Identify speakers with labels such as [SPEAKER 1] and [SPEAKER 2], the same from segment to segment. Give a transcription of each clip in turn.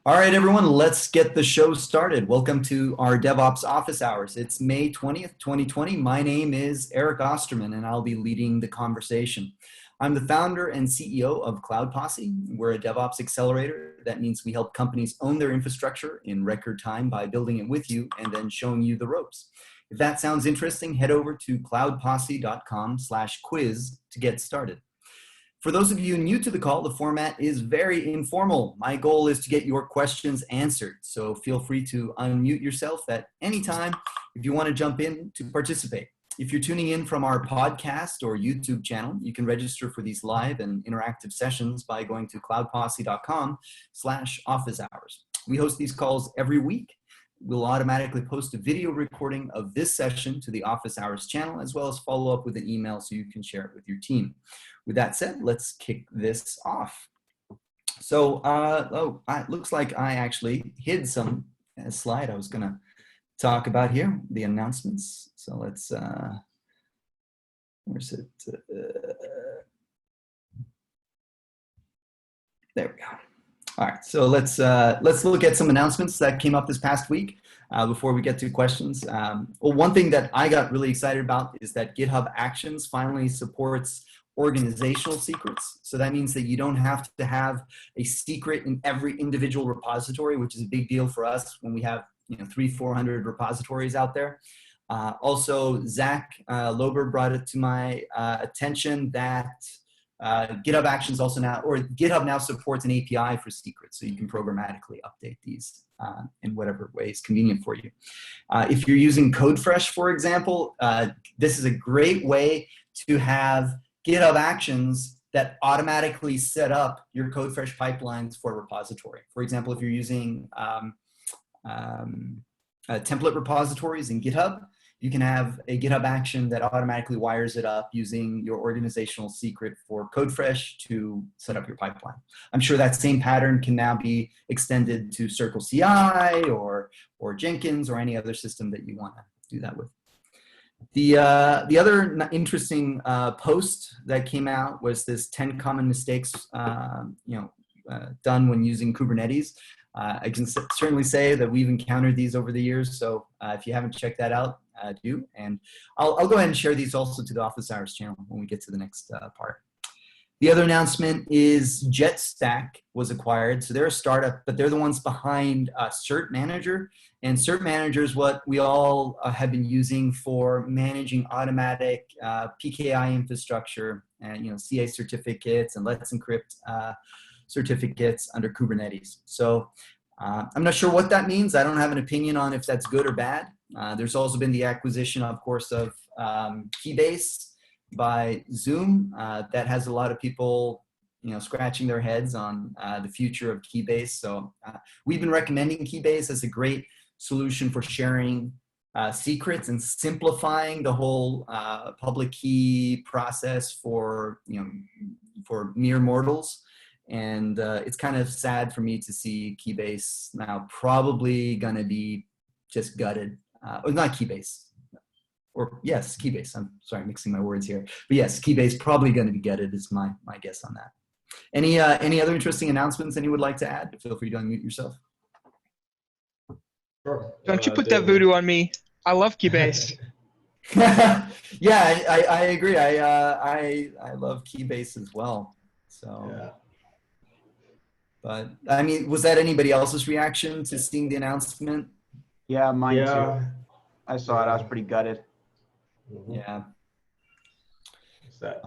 [SPEAKER 1] All right, everyone, let's get the show started. Welcome to our DevOps office hours. It's May 20th, 2020. My name is Eric Osterman, and I'll be leading the conversation. I'm the founder and CEO of Cloud Posse. We're a DevOps accelerator. That means we help companies own their infrastructure in record time by building it with you and then showing you the ropes. If that sounds interesting, head over to cloudposse.com/quiz to get started. For those of you new to the call, the format is very informal. My goal is to get your questions answered. So feel free to unmute yourself at any time if you want to jump in to participate. If you're tuning in from our podcast or YouTube channel, you can register for these live and interactive sessions by going to cloudposse.com/office hours. We host these calls every week. We'll automatically post a video recording of this session to the Office Hours channel, as well as follow up with an email so you can share it with your team. With that said, let's kick this off. So, it looks like I actually hid a slide I was going to talk about here, the announcements. So let's, where's it? There we go. All right, so let's look at some announcements that came up this past week before we get to questions. Well, one thing that I got really excited about is that GitHub Actions finally supports organizational secrets. So that means that you don't have to have a secret in every individual repository, which is a big deal for us when we have 300-400 repositories out there. Also, Zach Lober brought it to my attention that GitHub Actions also now, or GitHub now supports an API for secrets, so you can programmatically update these in whatever way is convenient for you. If you're using CodeFresh, for example, this is a great way to have GitHub Actions that automatically set up your CodeFresh pipelines for a repository. For example, if you're using template repositories in GitHub, you can have a GitHub action that automatically wires it up using your organizational secret for CodeFresh to set up your pipeline. I'm sure that same pattern can now be extended to Circle CI or Jenkins or any other system that you want to do that with. The other interesting post that came out was this 10 common mistakes done when using Kubernetes. I can certainly say that we've encountered these over the years, so if you haven't checked that out, do. And I'll go ahead and share these also to the Office Hours channel when we get to the next part. The other announcement is JetStack was acquired. So they're a startup, but they're the ones behind Cert Manager. And Cert Manager is what we all have been using for managing automatic PKI infrastructure and CA certificates and Let's Encrypt certificates under Kubernetes. So I'm not sure what that means. I don't have an opinion on if that's good or bad. There's also been the acquisition, of course, of Keybase by Zoom. That has a lot of people, scratching their heads on the future of Keybase. So we've been recommending Keybase as a great solution for sharing secrets and simplifying the whole public key process for mere mortals. And it's kind of sad for me to see Keybase now probably going to be just gutted. Or not Keybase. Or yes, Keybase. I'm sorry, mixing my words here. But yes, Keybase probably going to be gutted is my guess on that. Any other interesting announcements anyone would like to add? Feel free to unmute yourself.
[SPEAKER 2] Sure.
[SPEAKER 3] Don't you put that voodoo on me. I love Keybase.
[SPEAKER 1] Yeah, I agree. I love Keybase as well. So.
[SPEAKER 2] Yeah.
[SPEAKER 1] But I mean, was that anybody else's reaction to seeing the announcement?
[SPEAKER 4] Yeah, mine too. I saw it. I was pretty gutted.
[SPEAKER 2] Mm-hmm.
[SPEAKER 1] Yeah.
[SPEAKER 2] What's that?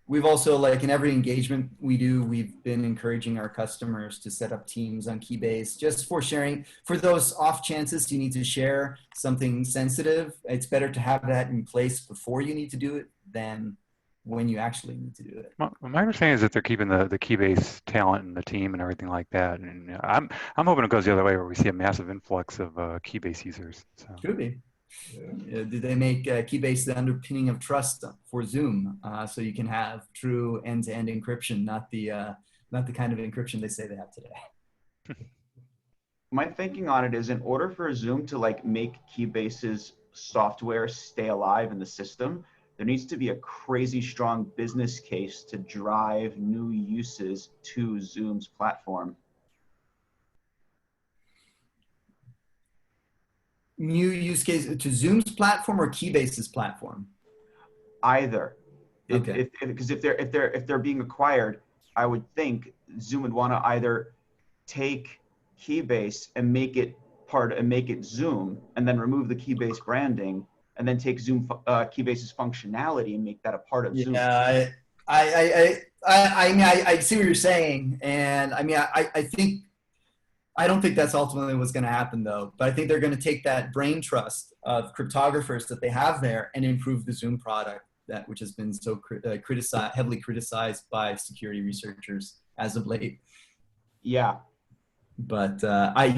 [SPEAKER 1] We've also, like in every engagement we do, we've been encouraging our customers to set up teams on Keybase just for sharing. For those off chances you need to share something sensitive, it's better to have that in place before you need to do it than when you actually need to do it.
[SPEAKER 5] My understanding is that they're keeping the Keybase talent and the team and everything like that. And I'm hoping it goes the other way where we see a massive influx of Keybase users. So.
[SPEAKER 1] Could be. Yeah. Did they make Keybase the underpinning of trust for Zoom, so you can have true end-to-end encryption, not the kind of encryption they say they have today?
[SPEAKER 4] My thinking on it is, in order for Zoom to make Keybase's software stay alive in the system, there needs to be a crazy strong business case to drive new uses to Zoom's platform.
[SPEAKER 1] new use case to Zoom's platform or Keybase's platform?
[SPEAKER 4] Either.
[SPEAKER 1] Okay.
[SPEAKER 4] Because if they're being acquired, I would think Zoom would want to either take Keybase and make it Zoom, and then remove the Keybase branding, and then take Keybase's functionality and make that a part of Zoom.
[SPEAKER 1] Yeah, I see what you're saying, and I mean, I don't think that's ultimately what's going to happen, though. But I think they're going to take that brain trust of cryptographers that they have there and improve the Zoom product, which has been so heavily criticized by security researchers as of late.
[SPEAKER 4] Yeah.
[SPEAKER 1] But I'm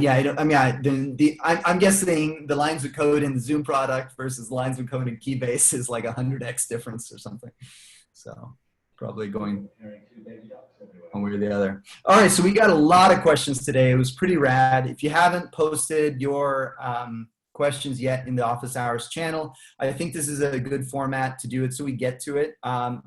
[SPEAKER 1] guessing the lines of code in the Zoom product versus lines of code in Keybase is like 100x difference or something. So probably going one way or the other. All right, so we got a lot of questions today. It was pretty rad. If you haven't posted your questions yet in the Office Hours channel, I think this is a good format to do it so we get to it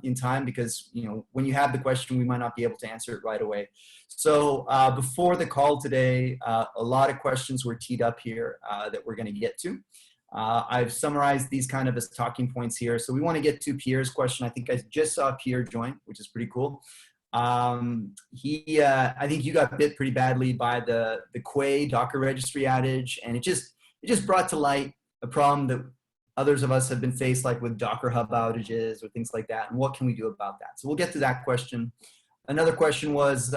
[SPEAKER 1] in time, because when you have the question, we might not be able to answer it right away. So before the call today, a lot of questions were teed up here that we're going to get to. I've summarized these kind of as talking points here. So we want to get to Pierre's question. I think I just saw Pierre join, which is pretty cool. I think you got bit pretty badly by the Quay Docker registry outage, and it just brought to light a problem that others of us have been faced, like with Docker Hub outages or things like that. And what can we do about that? So we'll get to that question. Another question was,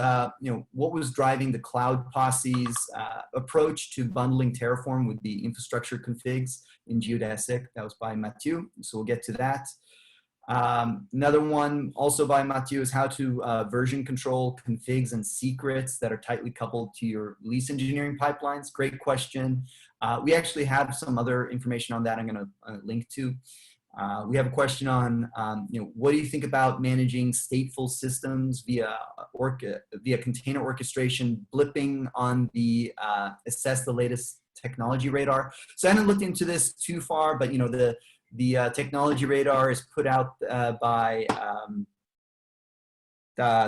[SPEAKER 1] what was driving the Cloud Posse's approach to bundling Terraform with the infrastructure configs in geodesic? That was by Mathieu, so we'll get to that. Another one also by Mathieu is how to version control configs and secrets that are tightly coupled to your release engineering pipelines. Great question. We actually have some other information on that I'm going to link to. We have a question on, what do you think about managing stateful systems via container orchestration, blipping on the assess the latest technology radar? So I haven't looked into this too far, but the technology radar is put out by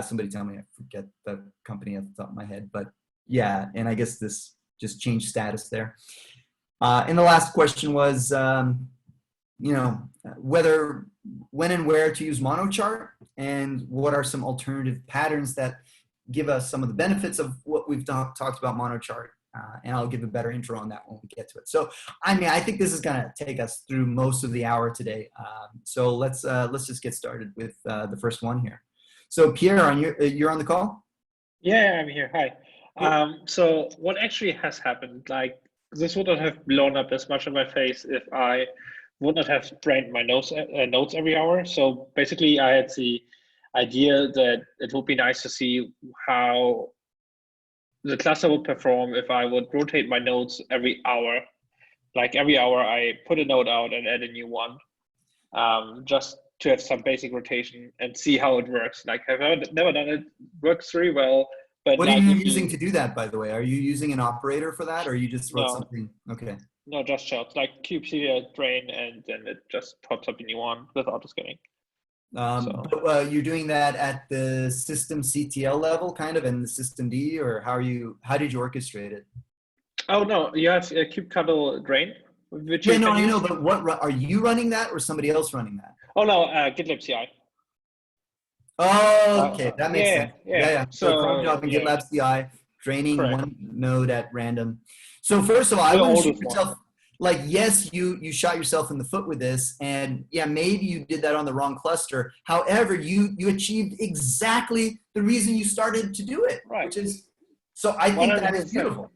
[SPEAKER 1] somebody tell me, I forget the company off the top of my head, but yeah, and I guess this just changed status there. And the last question was, when and where to use monochart, and what are some alternative patterns that give us some of the benefits of what we've talked about monochart. And I'll give a better intro on that when we get to it. So, I think this is going to take us through most of the hour today. So let's just get started with the first one here. So Pierre, you're on the call?
[SPEAKER 6] Yeah, I'm here. Hi.
[SPEAKER 1] Cool.
[SPEAKER 6] So what actually has happened, like this would not have blown up as much in my face if I would not have drained my notes every hour. So basically I had the idea that it would be nice to see how the cluster would perform if I would rotate my nodes every hour. Like every hour I put a node out and add a new one, just to have some basic rotation and see how it works. Like I've never done it, works very well. But
[SPEAKER 1] what are you using to do that, by the way? Are you using an operator for that, or you just wrote something? Okay.
[SPEAKER 6] No, just shells, like kubectl drain, and then it just pops up a new one with auto-scaling.
[SPEAKER 1] But you're doing that at the system CTL level, kind of, and the system D, or how did you orchestrate it?
[SPEAKER 6] Oh no, you have a kubectl drain. Which
[SPEAKER 1] I know, but what are you running that, or somebody else running that?
[SPEAKER 6] Oh no, GitLab CI.
[SPEAKER 1] Oh, okay, that makes sense.
[SPEAKER 6] Yeah.
[SPEAKER 1] So cron job and GitLab CI, draining
[SPEAKER 6] Correct.
[SPEAKER 1] one node at random. So first of all, I wouldn't shoot yourself. Like, yes, you shot yourself in the foot with this, and yeah, maybe you did that on the wrong cluster. However, you achieved exactly the reason you started to do it,
[SPEAKER 6] right?
[SPEAKER 1] Which is, so I think
[SPEAKER 6] 100%.
[SPEAKER 1] that is beautiful,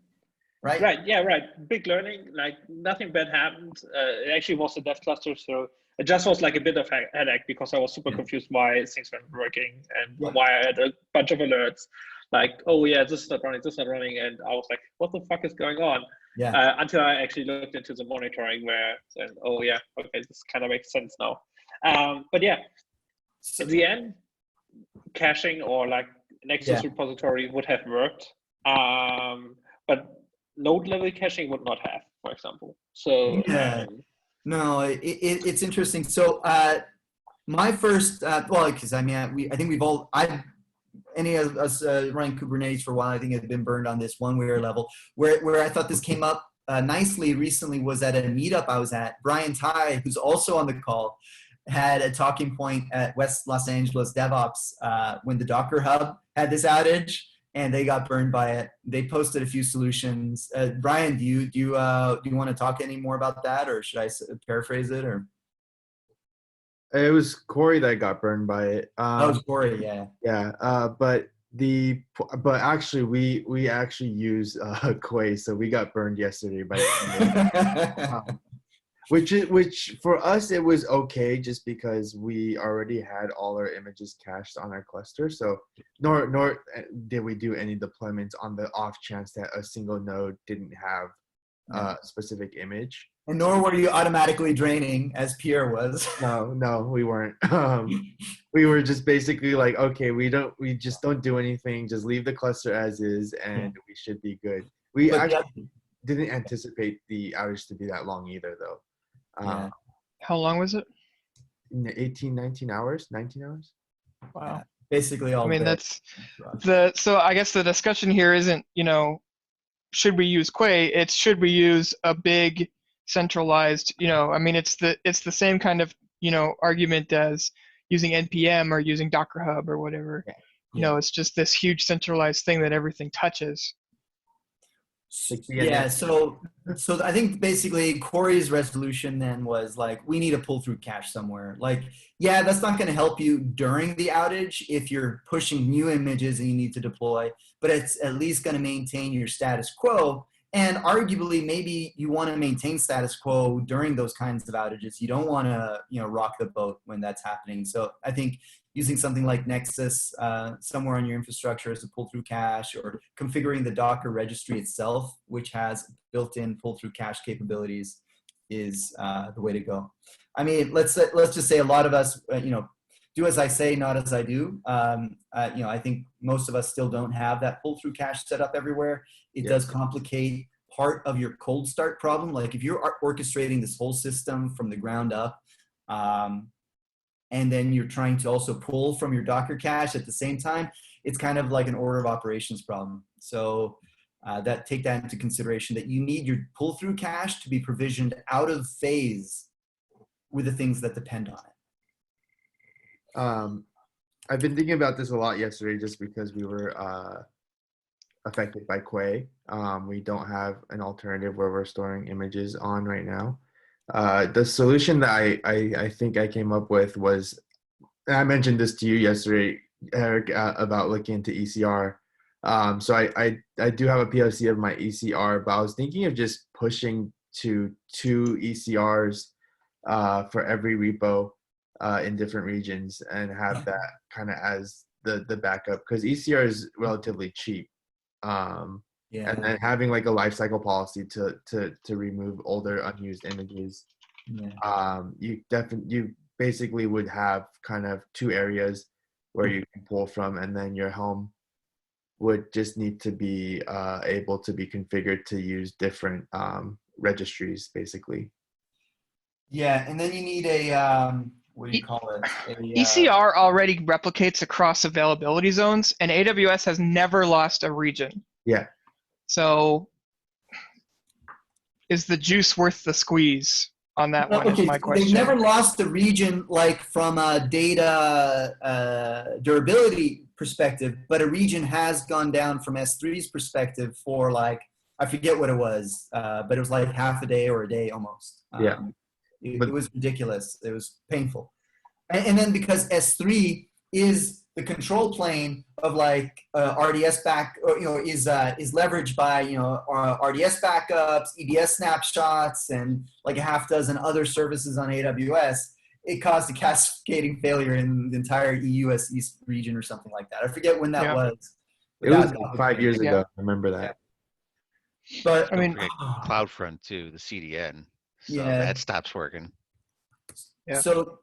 [SPEAKER 1] right?
[SPEAKER 6] Right. Yeah. Right. Big learning. Like nothing bad happened. It actually was a dev cluster, so it just was like a bit of a headache because I was super confused why things weren't working and why I had a bunch of alerts. Like, oh yeah, this is not running, and I was like, what the fuck is going on?
[SPEAKER 1] Yeah.
[SPEAKER 6] Until I actually looked into the monitoring where, and oh yeah, okay, this kind of makes sense now. But yeah, in the end, caching or like Nexus repository would have worked, but node level caching would not have, for example. So
[SPEAKER 1] no, it's interesting. So my first, because I think we've all, any of us running Kubernetes for a while, I think have been burned on this one weird level where I thought this came up nicely recently was at a meetup I was at. Brian Ty, who's also on the call, had a talking point at West Los Angeles DevOps when the Docker Hub had this outage, and they got burned by it. They posted a few solutions. Brian, do you want to talk any more about that, or should I paraphrase it? Or
[SPEAKER 7] it was Corey that got burned by it.
[SPEAKER 1] oh, Corey, yeah.
[SPEAKER 7] Yeah, but actually we actually use Quay, so we got burned yesterday by it. Which for us it was okay, just because we already had all our images cached on our cluster. So nor did we do any deployments on the off chance that a single node didn't have a specific image.
[SPEAKER 1] And nor were you automatically draining, as Pierre was.
[SPEAKER 7] No, we weren't. We were just basically like, okay, we just don't do anything. Just leave the cluster as is, and we should be good. We actually didn't anticipate the outage to be that long either, though.
[SPEAKER 3] How long was it?
[SPEAKER 7] 18, 19 hours, 19 hours.
[SPEAKER 3] Wow.
[SPEAKER 1] Basically all
[SPEAKER 3] I mean,
[SPEAKER 1] day.
[SPEAKER 3] so I guess the discussion here isn't, should we use Quay? It's should we use a big centralized, I mean, it's the same kind of, argument as using NPM or using Docker Hub or whatever. It's just this huge centralized thing that everything touches.
[SPEAKER 1] Yeah, so I think basically Corey's resolution then was like, we need a pull through cache somewhere. Like, yeah, that's not going to help you during the outage if you're pushing new images and you need to deploy, but it's at least going to maintain your status quo. And arguably, maybe you want to maintain status quo during those kinds of outages. You don't want to, rock the boat when that's happening. So I think using something like Nexus somewhere on your infrastructure as a pull-through cache, or configuring the Docker registry itself, which has built-in pull-through cache capabilities, is the way to go. I mean, let's just say a lot of us, do as I say, not as I do. I think most of us still don't have that pull-through cache set up everywhere. It does complicate part of your cold start problem. Like if you're orchestrating this whole system from the ground up, and then you're trying to also pull from your Docker cache at the same time, it's kind of like an order of operations problem. So take that into consideration, that you need your pull-through cache to be provisioned out of phase with the things that depend on it.
[SPEAKER 7] I've been thinking about this a lot yesterday, just because we were affected by Quay. We don't have an alternative where we're storing images on right now. The solution that I think I came up with was, and I mentioned this to you yesterday, Eric, about looking into ECR. So I do have a POC of my ECR, but I was thinking of just pushing to 2 ECRs for every repo in different regions, and have that kind of as the backup, because ECR is relatively cheap. And then having like a lifecycle policy to remove older unused images. You basically would have kind of 2 areas where you can pull from, and then your home would just need to be able to be configured to use different registries, basically.
[SPEAKER 1] Yeah, and then you need a what do you call it?
[SPEAKER 3] ECR already replicates across availability zones, and AWS has never lost a region.
[SPEAKER 7] Yeah.
[SPEAKER 3] So is the juice worth the squeeze on that one?
[SPEAKER 1] Okay,
[SPEAKER 3] is my question.
[SPEAKER 1] They've never lost a region like from a data durability perspective, but a region has gone down from S3's perspective for like, I forget what it was, but it was like half a day or a day almost. It was ridiculous. It was painful. And then because S3 is the control plane of like RDS is leveraged by RDS backups, EBS snapshots, and like a half dozen other services on AWS, it caused a cascading failure in the entire EUS East region or something like that. I forget when that was.
[SPEAKER 7] It was 5 years ago. I remember that.
[SPEAKER 1] But
[SPEAKER 8] I mean, CloudFront too, the CDN. So that stops working.
[SPEAKER 1] So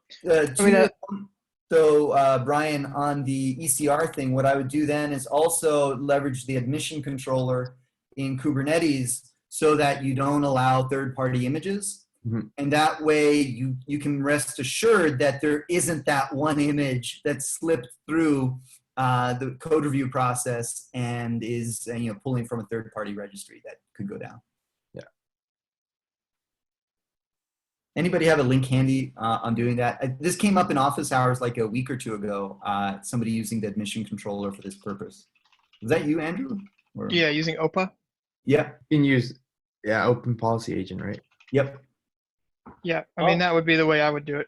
[SPEAKER 1] Brian, on the ECR thing, what I would do then is also leverage the admission controller in Kubernetes so that you don't allow third-party images. Mm-hmm. And that way you can rest assured that there isn't that one image that slipped through the code review process and is pulling from a third-party registry that could go down. Anybody have a link handy on doing that? This came up in office hours like a week or two ago. Somebody using the admission controller for this purpose. Was that you, Andrew? Or?
[SPEAKER 3] Yeah, using OPA.
[SPEAKER 1] Yeah.
[SPEAKER 7] You can use, yeah, open policy agent, right?
[SPEAKER 1] Yep.
[SPEAKER 3] Yeah, I mean, that would be the way I would do it.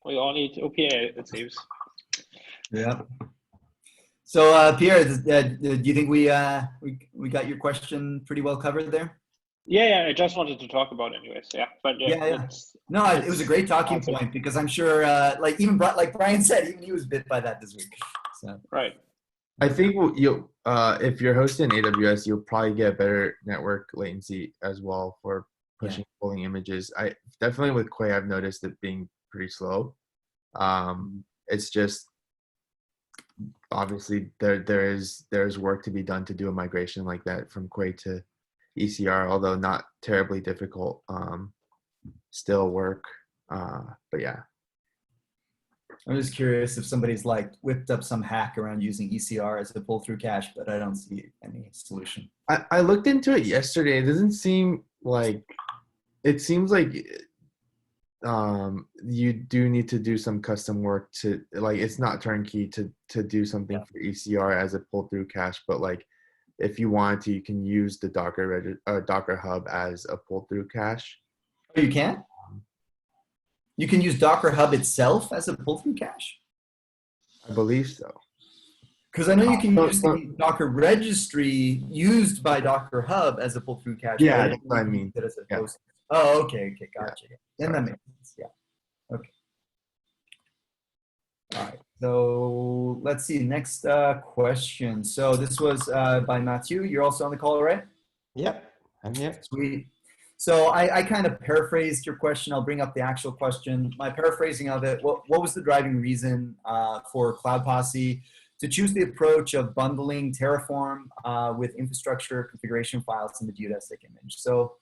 [SPEAKER 6] We all need OPA, it seems.
[SPEAKER 1] Yeah. So Pierre, do you think we got your question pretty well covered there?
[SPEAKER 6] Yeah, I just wanted to talk about it anyways. Yeah, but
[SPEAKER 1] yeah. No, it was a great talking point because I'm sure, like Brian said, even he was bit by that this week. So.
[SPEAKER 6] Right.
[SPEAKER 7] I think you'll, if you're hosting AWS, you'll probably get better network latency as well for pushing pulling images. I definitely with Quay, I've noticed it being pretty slow. It's just obviously there's work to be done to do a migration like that from Quay to ECR, although not terribly difficult. Still work, but yeah.
[SPEAKER 1] I'm just curious if somebody's like whipped up some hack around using ECR as a pull-through cache, but I don't see any solution.
[SPEAKER 7] I looked into it yesterday. It doesn't seem like, it seems like you do need to do some custom work to, like, it's not turnkey to do something for ECR as a pull-through cache, but like if you wanted to, you can use the Docker Hub as a pull-through cache.
[SPEAKER 1] Oh, you can? You can use Docker Hub itself as a pull-through cache?
[SPEAKER 7] I believe so.
[SPEAKER 1] Because I know you can use the Docker registry used by Docker Hub as a pull-through cache.
[SPEAKER 7] Yeah, that's what I mean.
[SPEAKER 1] Oh, okay, gotcha. Then that makes sense, yeah. Okay. All right, so let's see, next question. So this was by Matthew. You're also on the call, right?
[SPEAKER 2] Yep, I'm here.
[SPEAKER 1] Sweet. So I kind of paraphrased your question. I'll bring up the actual question. My paraphrasing of it, what was the driving reason for Cloud Posse to choose the approach of bundling Terraform with infrastructure configuration files in the geodesic image? So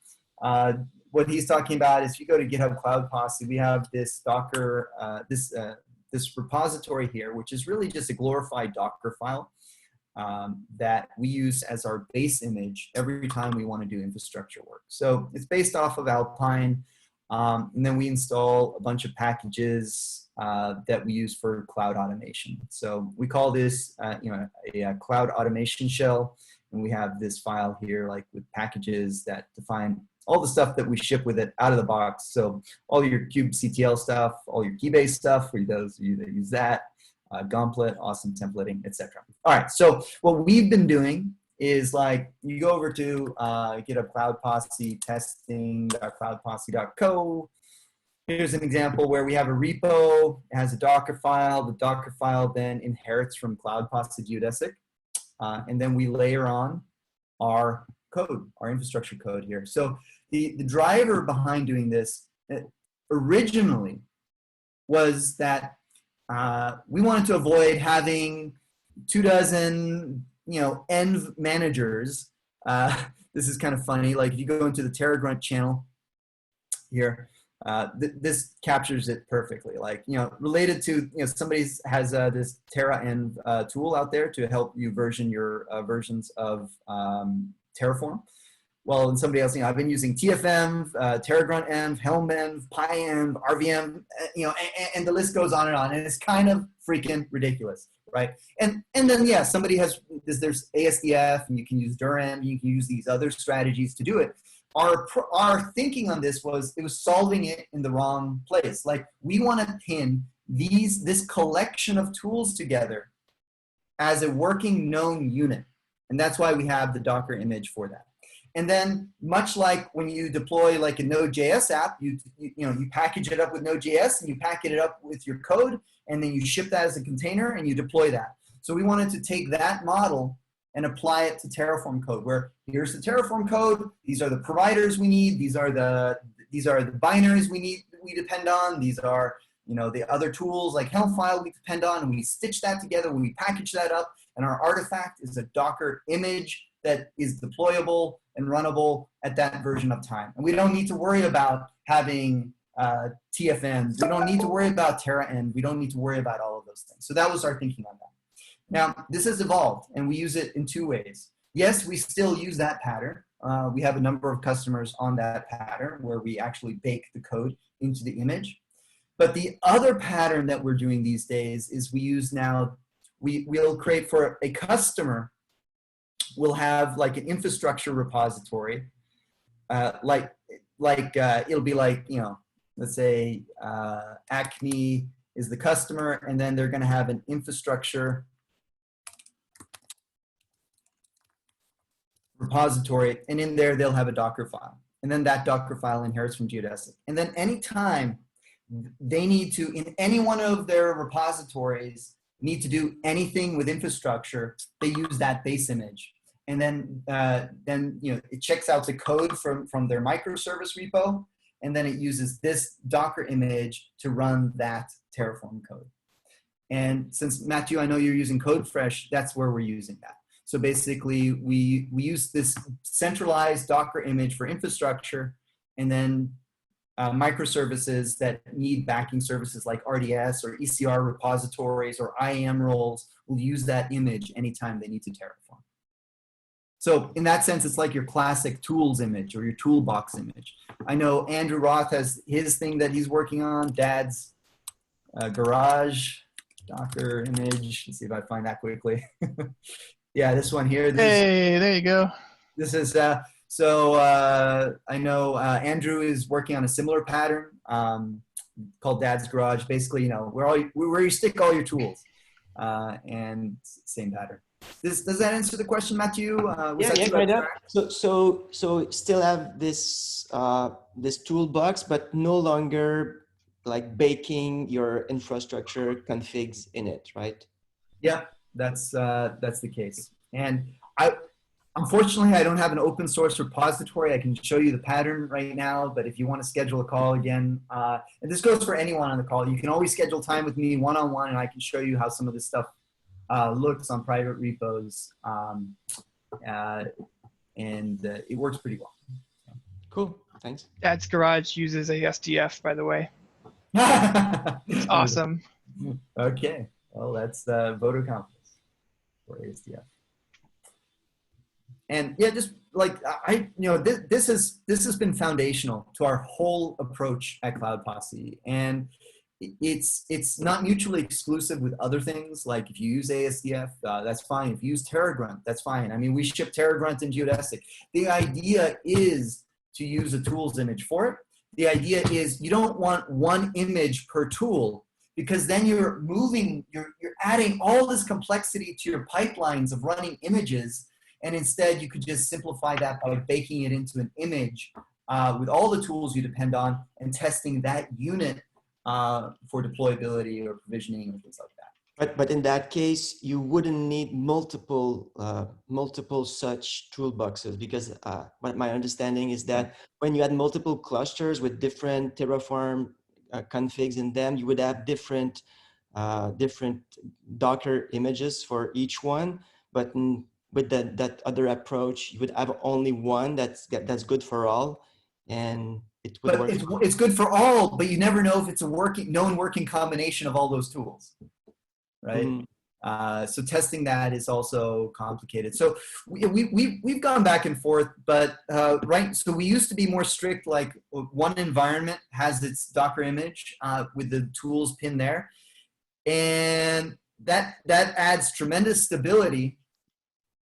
[SPEAKER 1] what he's talking about is if you go to GitHub Cloud Posse, we have this Docker, this repository here, which is really just a glorified Docker file that we use as our base image every time we want to do infrastructure work. So it's based off of Alpine, and then we install a bunch of packages that we use for cloud automation. So we call this a cloud automation shell, and we have this file here like with packages that define all the stuff that we ship with it out of the box. So all your kubectl stuff, all your keybase stuff, for those of you that use that, Gauntlet, awesome templating, etc. All right, so what we've been doing is like you go over to GitHub Cloud Posse testing.cloudposse.co. Here's an example where we have a repo, it has a Docker file. The Docker file then inherits from Cloud Posse Geodesic, and then we layer on our code, our infrastructure code here. So the driver behind doing this originally was that we wanted to avoid having 24 env managers. This is kind of funny. Like if you go into the TerraGrunt channel here, this captures it perfectly. Like, related to, somebody has this TerraEnv tool out there to help you version your versions of Terraform. Well, and somebody else, I've been using TFM, TerraGrunt env, Helm env, PyEnv, RVM, and the list goes on, and it's kind of freaking ridiculous, right? And then, yeah, somebody has, there's ASDF, and you can use Durham, you can use these other strategies to do it. Our thinking on this was, it was solving it in the wrong place. Like, we want to pin this collection of tools together as a working known unit. And that's why we have the Docker image for that. And then, much like when you deploy like a Node.js app, you package it up with Node.js and you package it up with your code, and then you ship that as a container and you deploy that. So we wanted to take that model and apply it to Terraform code, where here's the Terraform code. These are the providers we need. These are the binaries we depend on. These are the other tools like Helm file we depend on, and we stitch that together. We package that up, and our artifact is a Docker image that is deployable and runnable at that version of time. And we don't need to worry about having TFN. We don't need to worry about TerraEnv. We don't need to worry about all of those things. So that was our thinking on that. Now, this has evolved, and we use it in two ways. Yes, we still use that pattern, We have a number of customers on that pattern where we actually bake the code into the image. But the other pattern that we're doing these days is we use now, we'll create for a customer, we'll have like an infrastructure repository, it'll be like, you know, let's say Acme is the customer, and then they're going to have an infrastructure repository, and in there they'll have a Docker file, and then that Docker file inherits from geodesic. And then anytime they need to, in any one of their repositories, need to do anything with infrastructure, they use that base image. And then you know, it checks out the code from their microservice repo, and then it uses this Docker image to run that Terraform code. And since, Matthew, I know you're using CodeFresh, that's where we're using that. So basically, we use this centralized Docker image for infrastructure, and then microservices that need backing services like RDS or ECR repositories or IAM roles will use that image anytime they need to Terraform. So in that sense, it's like your classic tools image or your toolbox image. I know Andrew Roth has his thing that he's working on, Dad's garage Docker image. Let's see if I find that quickly. Yeah, this one here.
[SPEAKER 3] Hey, there you go.
[SPEAKER 1] This is, I know Andrew is working on a similar pattern called Dad's Garage. Basically, you know, where you stick all your tools, and same pattern. Does that answer the question, Matthew?
[SPEAKER 2] Yeah, right up. So still have this this toolbox, but no longer like baking your infrastructure configs in it, right?
[SPEAKER 1] Yeah, that's the case. And unfortunately, I don't have an open source repository. I can show you the pattern right now, but if you want to schedule a call again, and this goes for anyone on the call, you can always schedule time with me one-on-one, and I can show you how some of this stuff looks on private repos, and it works pretty well.
[SPEAKER 2] Cool, thanks.
[SPEAKER 3] Dad's Garage uses a SDF, by the way. It's awesome.
[SPEAKER 1] Okay, well, that's the voter confidence for ASDF. And yeah, just like this has been foundational to our whole approach at Cloud Posse, and it's not mutually exclusive with other things. Like if you use ASDF, that's fine. If you use TerraGrunt, that's fine. I mean, we ship TerraGrunt and Geodesic. The idea is to use a tools image for it. The idea is you don't want one image per tool, because then you're adding all this complexity to your pipelines of running images. And instead, you could just simplify that by baking it into an image with all the tools you depend on and testing that unit for deployability or provisioning or things like that.
[SPEAKER 2] But in that case, you wouldn't need multiple such toolboxes, because what my understanding is that when you had multiple clusters with different Terraform configs in them, you would have different Docker images for each one. But with that other approach, you would have only one that's good for all, and it would work.
[SPEAKER 1] It's good for all, but you never know if it's a known working combination of all those tools, right? Mm-hmm. So testing that is also complicated. So we've gone back and forth, but right. So we used to be more strict. Like one environment has its Docker image with the tools pinned there, and that adds tremendous stability,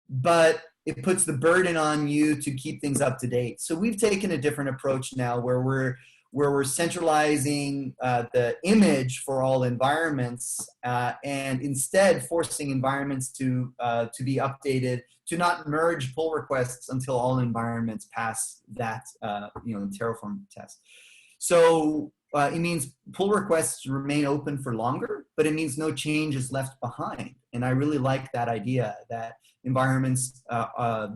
[SPEAKER 1] but it puts the burden on you to keep things up to date. So we've taken a different approach now, where we're centralizing the image for all environments, and instead forcing environments to be updated, to not merge pull requests until all environments pass that Terraform test. So it means pull requests remain open for longer, but it means no change is left behind. And I really like that idea that environments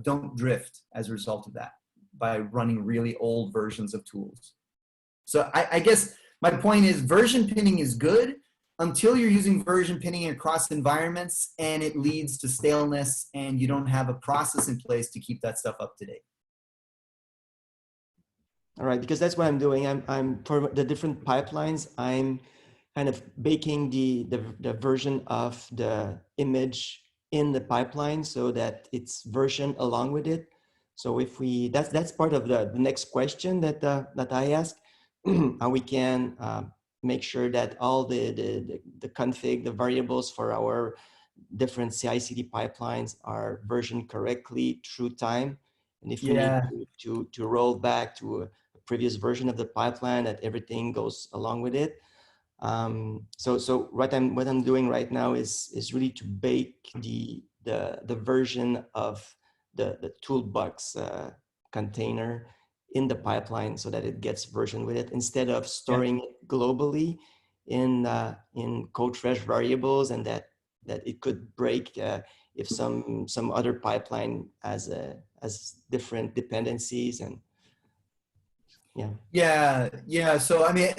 [SPEAKER 1] don't drift as a result of that by running really old versions of tools. So I guess my point is version pinning is good until you're using version pinning across environments and it leads to staleness and you don't have a process in place to keep that stuff up to date.
[SPEAKER 2] All right, because that's what I'm doing. I'm for the different pipelines, I'm kind of baking the version of the image in the pipeline so that it's versioned along with it. So if we, that's part of the next question that that I asked, how we can make sure that all the config, the variables for our different CI/CD pipelines are versioned correctly through time. And if we need to roll back to a previous version of the pipeline, that everything goes along with it. So what I'm doing right now is really to bake the version of the toolbox container in the pipeline so that it gets versioned with it, instead of storing it globally in code trash variables, and that it could break if some other pipeline has different dependencies. And
[SPEAKER 1] so I mean,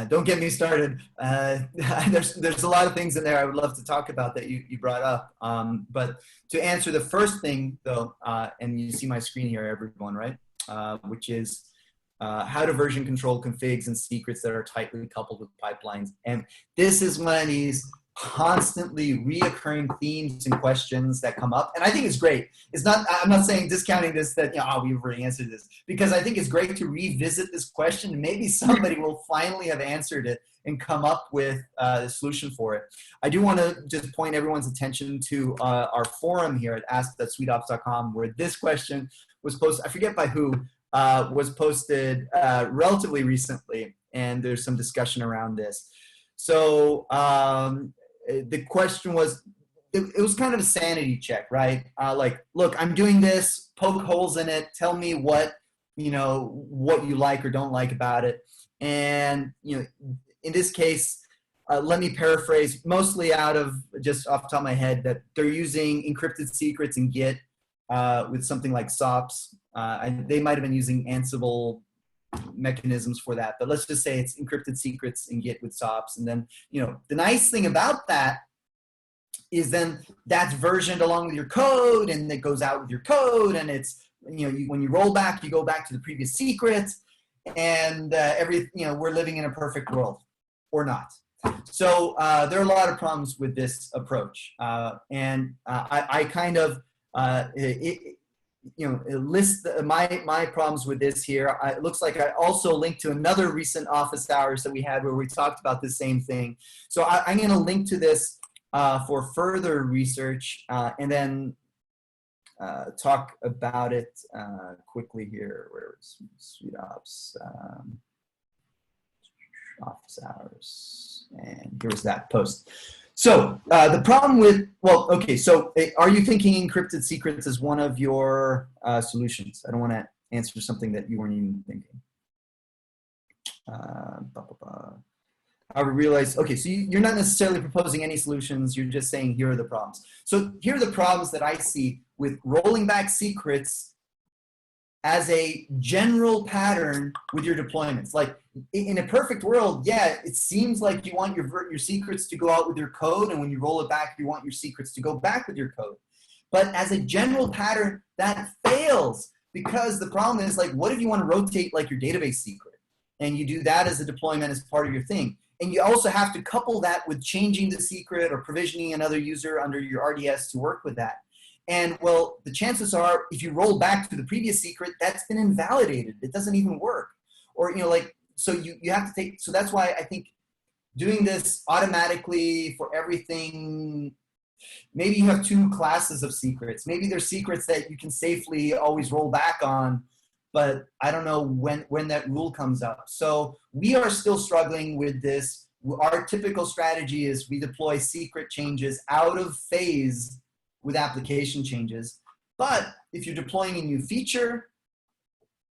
[SPEAKER 1] don't get me started. There's a lot of things in there I would love to talk about that you brought up. But to answer the first thing though, and you see my screen here, everyone, right? Which is how to version control configs and secrets that are tightly coupled with pipelines. And this is one of these constantly reoccurring themes and questions that come up. And I think it's great. It's not, I'm not saying discounting this, that, we've already answered this, because I think it's great to revisit this question, and maybe somebody will finally have answered it and come up with a solution for it. I do want to just point everyone's attention to our forum here at ask.suiteops.com, where this question was posted, I forget by who, was posted relatively recently, and there's some discussion around this. So the question was, it was kind of a sanity check, right? Like, look, I'm doing this, poke holes in it, tell me what you like or don't like about it. And, in this case, let me paraphrase, mostly out of just off the top of my head, that they're using encrypted secrets in Git with something like SOPs. They might have been using Ansible mechanisms for that, but let's just say it's encrypted secrets in Git with SOPs. And then, the nice thing about that is then that's versioned along with your code, and it goes out with your code, and it's, when you roll back, you go back to the previous secret, and we're living in a perfect world, or not. So there are a lot of problems with this approach, and I kind of list my problems with this here. It looks like I also linked to another recent office hours that we had where we talked about the same thing. So I'm going to link to this for further research, and then talk about it quickly here. Where is SuiteOps office hours? And here's that post. So the problem with, so are you thinking encrypted secrets is one of your solutions? I don't want to answer something that you weren't even thinking. I realize, so you're not necessarily proposing any solutions, you're just saying here are the problems. So here are the problems that I see with rolling back secrets as a general pattern with your deployments. Like, in a perfect world, it seems like you want your secrets to go out with your code, and when you roll it back, you want your secrets to go back with your code. But as a general pattern, that fails, because the problem is, like, what if you want to rotate like your database secret, and you do that as a deployment as part of your thing? And you also have to couple that with changing the secret or provisioning another user under your RDS to work with that. And well, the chances are, if you roll back to the previous secret, that's been invalidated. It doesn't even work. Or, so you have to take, so that's why I think doing this automatically for everything, maybe you have two classes of secrets. Maybe there's secrets that you can safely always roll back on, but I don't know when that rule comes up. So we are still struggling with this. Our typical strategy is we deploy secret changes out of phase with application changes. But if you're deploying a new feature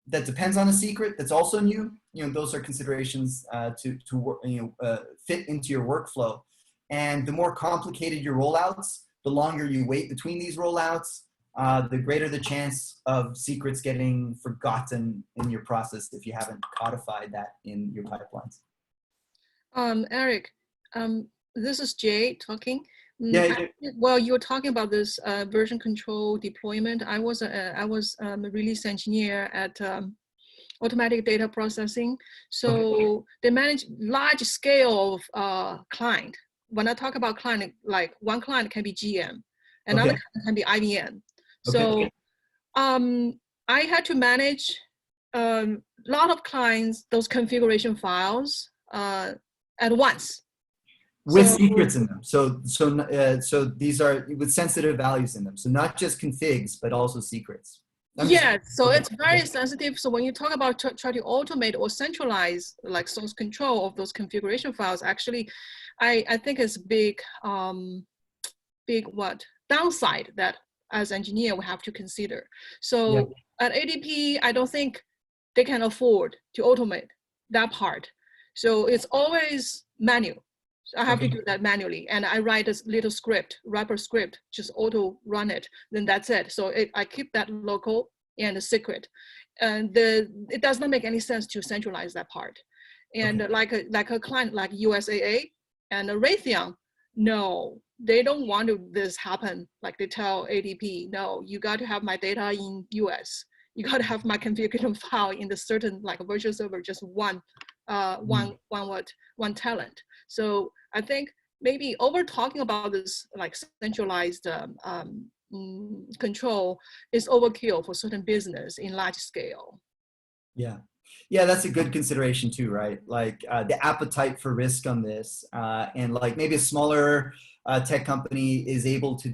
[SPEAKER 1] that depends on a secret that's also new, those are considerations to fit into your workflow. And the more complicated your rollouts, the longer you wait between these rollouts, the greater the chance of secrets getting forgotten in your process if you haven't codified that in your pipelines.
[SPEAKER 9] Eric, this is Jay talking.
[SPEAKER 1] Yeah.
[SPEAKER 9] Well, you were talking about this version control deployment. I was a release engineer at automatic data processing. So they manage large scale of client. When I talk about client, like one client can be GM, another client can be IBM. So I had to manage a lot of clients, those configuration files at once.
[SPEAKER 1] With secrets in them. So these are with sensitive values in them. So not just configs, but also secrets.
[SPEAKER 9] Yes, so it's very sensitive. So when you talk about try to automate or centralize like source control of those configuration files, actually, I think it's big downside that as engineer we have to consider. So at ADP, I don't think they can afford to automate that part. So it's always manual. So I have to do that manually, and I write a little script, wrapper script, just auto run it. Then that's it. So I keep that local and a secret, and it does not make any sense to centralize that part. And like a client like USAA and Raytheon, no, they don't want this happen. Like they tell ADP, no, you got to have my data in US. You got to have my configuration file in the certain like a virtual server, just one talent. So I think maybe over talking about this like centralized control is overkill for certain business in large scale.
[SPEAKER 1] Yeah. Yeah, that's a good consideration too, right? Like the appetite for risk on this, and like maybe a smaller tech company is able to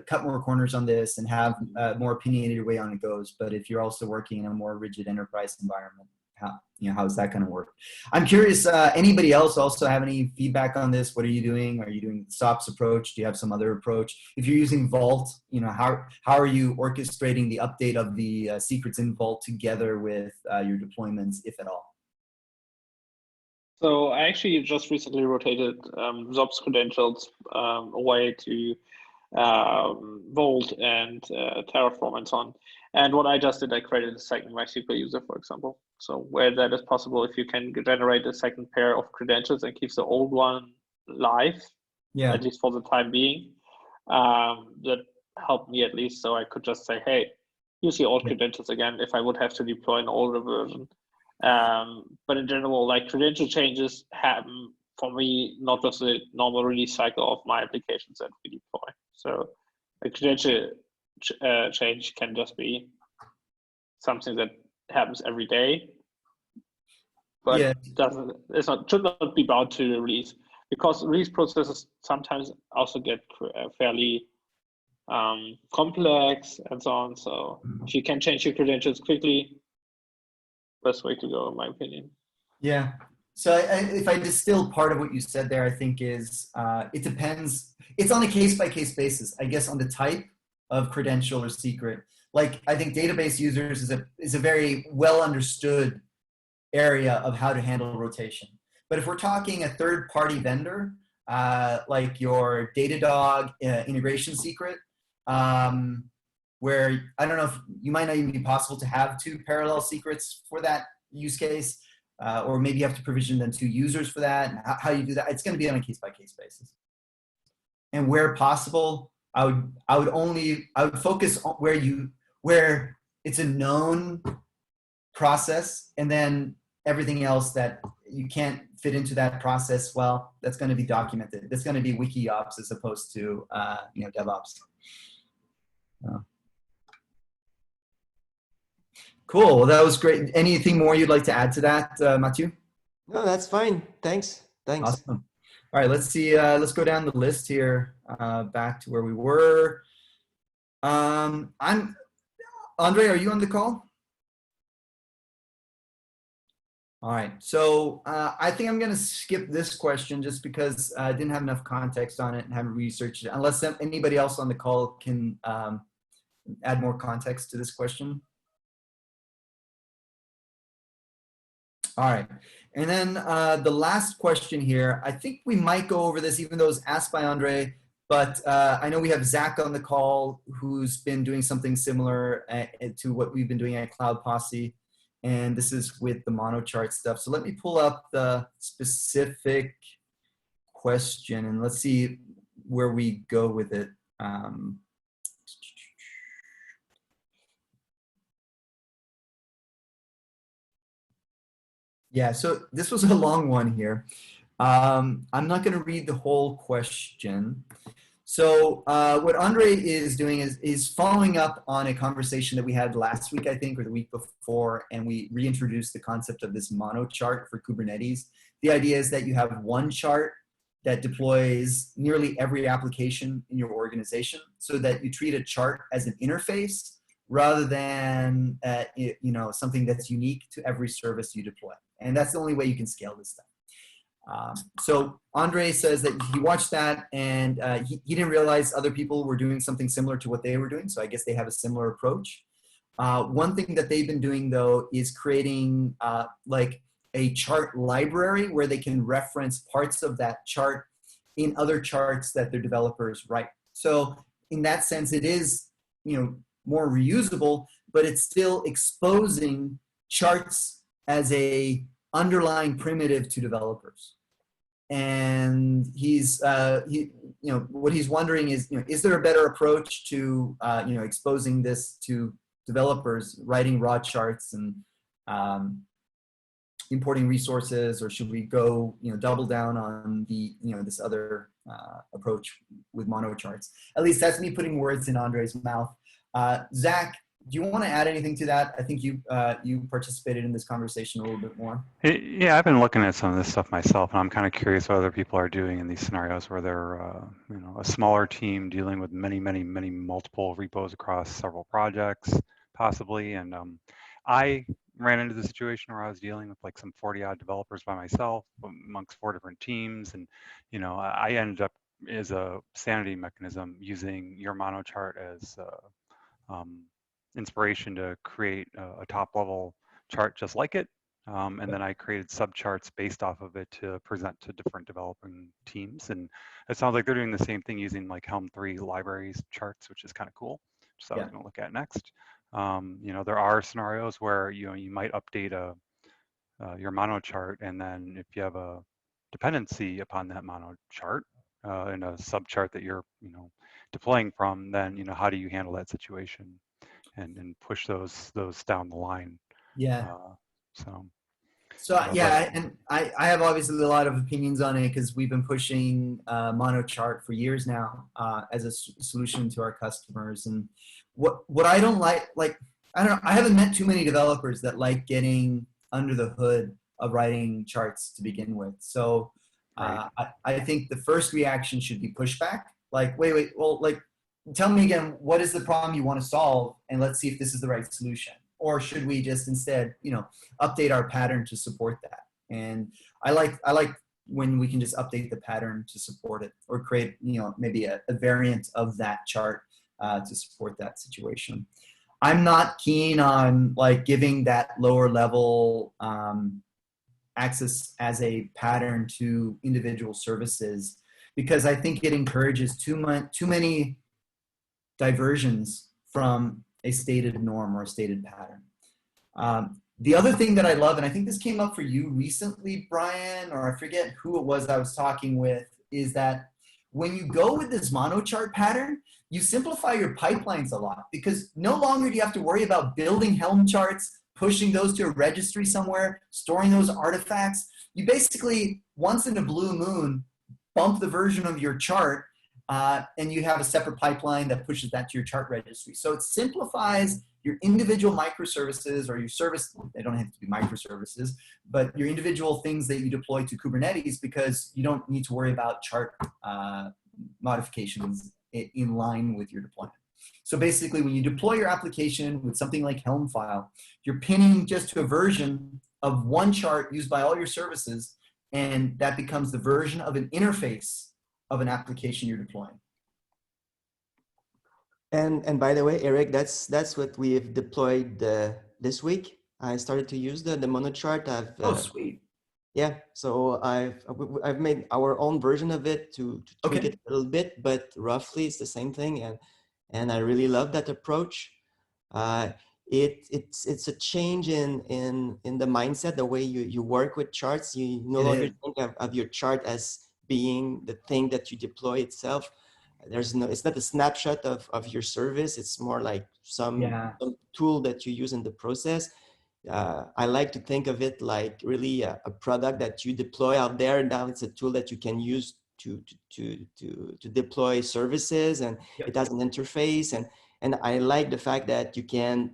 [SPEAKER 1] cut more corners on this and have more opinionated way on it goes. But if you're also working in a more rigid enterprise environment, how is that going to work? I'm curious, anybody else also have any feedback on this? What are you doing? Are you doing SOPs approach? Do you have some other approach? If you're using Vault, how are you orchestrating the update of the secrets in Vault together with your deployments, if at all?
[SPEAKER 6] So I actually just recently rotated ZOPS credentials away to Vault and Terraform and so on. And what I just did, I created a second MySQL user, for example. So where that is possible, if you can generate a second pair of credentials and keep the old one live, at least for the time being, that helped me at least. So I could just say, hey, use your old credentials again if I would have to deploy an older version. But in general, like credential changes happen for me, not with the normal release cycle of my applications that we deploy. So a credential change can just be something that happens every day, but should not be bound to the release, because release processes sometimes also get fairly complex and so on. So if you can change your credentials quickly, best way to go, in my opinion.
[SPEAKER 1] Yeah. So if I distill part of what you said there, I think is it depends. It's on a case-by-case basis, I guess, on the type of credential or secret. Like I think database users is a very well understood area of how to handle rotation. But if we're talking a third-party vendor, like your Datadog integration secret, where I don't know if you might not even be possible to have two parallel secrets for that use case, or maybe you have to provision then two users for that. And how you do that, it's going to be on a case-by-case basis. And where possible, I would focus on where it's a known process, and then everything else that you can't fit into that process, well, that's going to be documented. That's going to be WikiOps as opposed to DevOps. Cool. Well, that was great. Anything more you'd like to add to that, Mathieu?
[SPEAKER 2] No, that's fine. Thanks.
[SPEAKER 1] Awesome. All right, let's see. Let's go down the list here, back to where we were. Andre, are you on the call? All right, so I think I'm going to skip this question just because I didn't have enough context on it and haven't researched it, unless anybody else on the call can add more context to this question. All right, and then the last question here, I think we might go over this even though it was asked by Andre, but I know we have Zach on the call who's been doing something similar to what we've been doing at Cloud Posse, and this is with the monochart stuff. So let me pull up the specific question and let's see where we go with it. Yeah, so this was a long one here. I'm not going to read the whole question. So what Andre is doing is following up on a conversation that we had last week, I think, or the week before, and we reintroduced the concept of this mono chart for Kubernetes. The idea is that you have one chart that deploys nearly every application in your organization, so that you treat a chart as an interface rather than something that's unique to every service you deploy. And that's the only way you can scale this stuff. So Andre says that he watched that and he didn't realize other people were doing something similar to what they were doing. So I guess they have a similar approach. One thing that they've been doing though is creating like a chart library where they can reference parts of that chart in other charts that their developers write. So in that sense, it is, more reusable, but it's still exposing charts as a underlying primitive to developers. And what he's wondering is there a better approach to, exposing this to developers, writing raw charts and importing resources, or should we go, double down on the, this other approach with mono charts? At least that's me putting words in Andre's mouth. Zach, do you want to add anything to that? I think you participated in this conversation a little bit more.
[SPEAKER 5] Yeah, I've been looking at some of this stuff myself, and I'm kind of curious what other people are doing in these scenarios where they're, a smaller team dealing with many multiple repos across several projects, possibly. And I ran into the situation where I was dealing with like some 40-odd developers by myself amongst 4 different teams, and I ended up as a sanity mechanism using your mono chart as inspiration to create a top-level chart just like it, and then I created subcharts based off of it to present to different developing teams. And it sounds like they're doing the same thing using like Helm 3 libraries charts, which is kind of cool. So I was going to look at next. There are scenarios where you might update your mono chart, and then if you have a dependency upon that mono chart in a subchart that you're deploying from, then how do you handle that situation and push those down the line?
[SPEAKER 1] And I have obviously a lot of opinions on it because we've been pushing mono chart for years now as a solution to our customers. And what I don't like, I don't know, I haven't met too many developers that like getting under the hood of writing charts to begin with. So I think the first reaction should be pushback. Like, wait, well, tell me again, what is the problem you want to solve? And let's see if this is the right solution. Or should we just instead, update our pattern to support that? And I like when we can just update the pattern to support it, or create, maybe a variant of that chart to support that situation. I'm not keen on giving that lower level access as a pattern to individual services, because I think it encourages too many diversions from a stated norm or a stated pattern. The other thing that I love, and I think this came up for you recently, Brian, or I forget who it was I was talking with, is that when you go with this monochart pattern, you simplify your pipelines a lot, because no longer do you have to worry about building Helm charts, pushing those to a registry somewhere, storing those artifacts. You basically, once in a blue moon, bump the version of your chart, and you have a separate pipeline that pushes that to your chart registry. So it simplifies your individual microservices, or your service, they don't have to be microservices, but your individual things that you deploy to Kubernetes, because you don't need to worry about chart modifications in line with your deployment. So basically, when you deploy your application with something like Helm file, you're pinning just to a version of one chart used by all your services, and that becomes the version of an interface of an application you're deploying.
[SPEAKER 2] And by the way, Eric, that's what we've deployed this week. I started to use the monochart.
[SPEAKER 1] Oh, sweet.
[SPEAKER 2] Yeah, so I've made our own version of it to tweak it a little bit, but roughly it's the same thing, and I really love that approach. It's a change in the mindset, the way you work with charts. You no longer think of your chart as being the thing that you deploy itself. It's not a snapshot of your service. It's more like some tool that you use in the process. I like to think of it like really a product that you deploy out there. Now it's a tool that you can use to deploy services, and it has an interface, and I like the fact that you can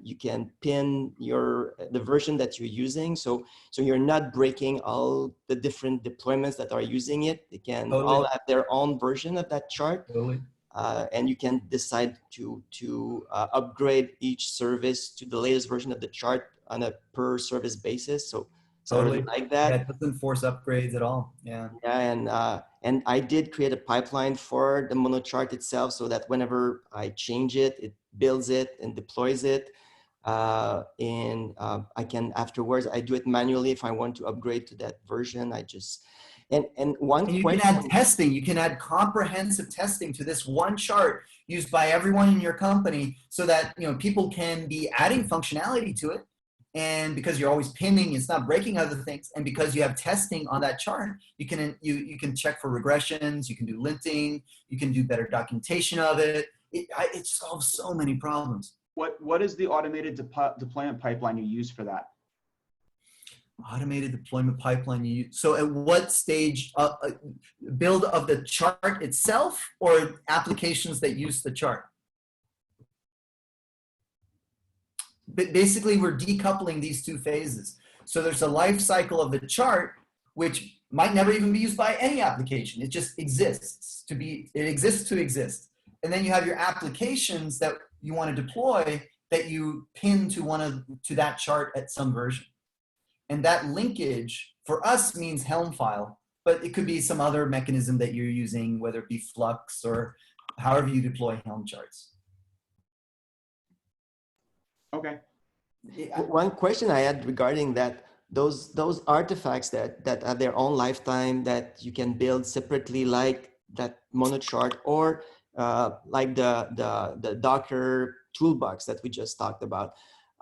[SPEAKER 2] pin the version that you're using, so you're not breaking all the different deployments that are using it. They can all have their own version of that chart. And you can decide to upgrade each service to the latest version of the chart on a per service basis. So I really like that.
[SPEAKER 1] Yeah, it doesn't force upgrades at all. Yeah.
[SPEAKER 2] Yeah, and I did create a pipeline for the monochart itself, so that whenever I change it, it builds it and deploys it. And I can afterwards, I do it manually if I want to upgrade to that version. I just and
[SPEAKER 1] you can add testing. You can add comprehensive testing to this one chart used by everyone in your company, so that people can be adding functionality to it. And because you're always pinning, it's not breaking other things. And because you have testing on that chart, you can check for regressions. You can do linting. You can do better documentation of it. It solves so many problems.
[SPEAKER 4] What is the automated deployment pipeline you use for that?
[SPEAKER 1] Automated deployment pipeline you use. So at what stage, build of the chart itself, or applications that use the chart? But basically, we're decoupling these two phases. So there's a life cycle of the chart, which might never even be used by any application. It just exists it exists to exist. And then you have your applications that you want to deploy that you pin to that chart at some version. And that linkage for us means Helm file, but it could be some other mechanism that you're using, whether it be Flux or however you deploy Helm charts.
[SPEAKER 4] Okay.
[SPEAKER 2] One question I had regarding that, those artifacts that have their own lifetime that you can build separately, like that monochart, or like the Docker toolbox that we just talked about.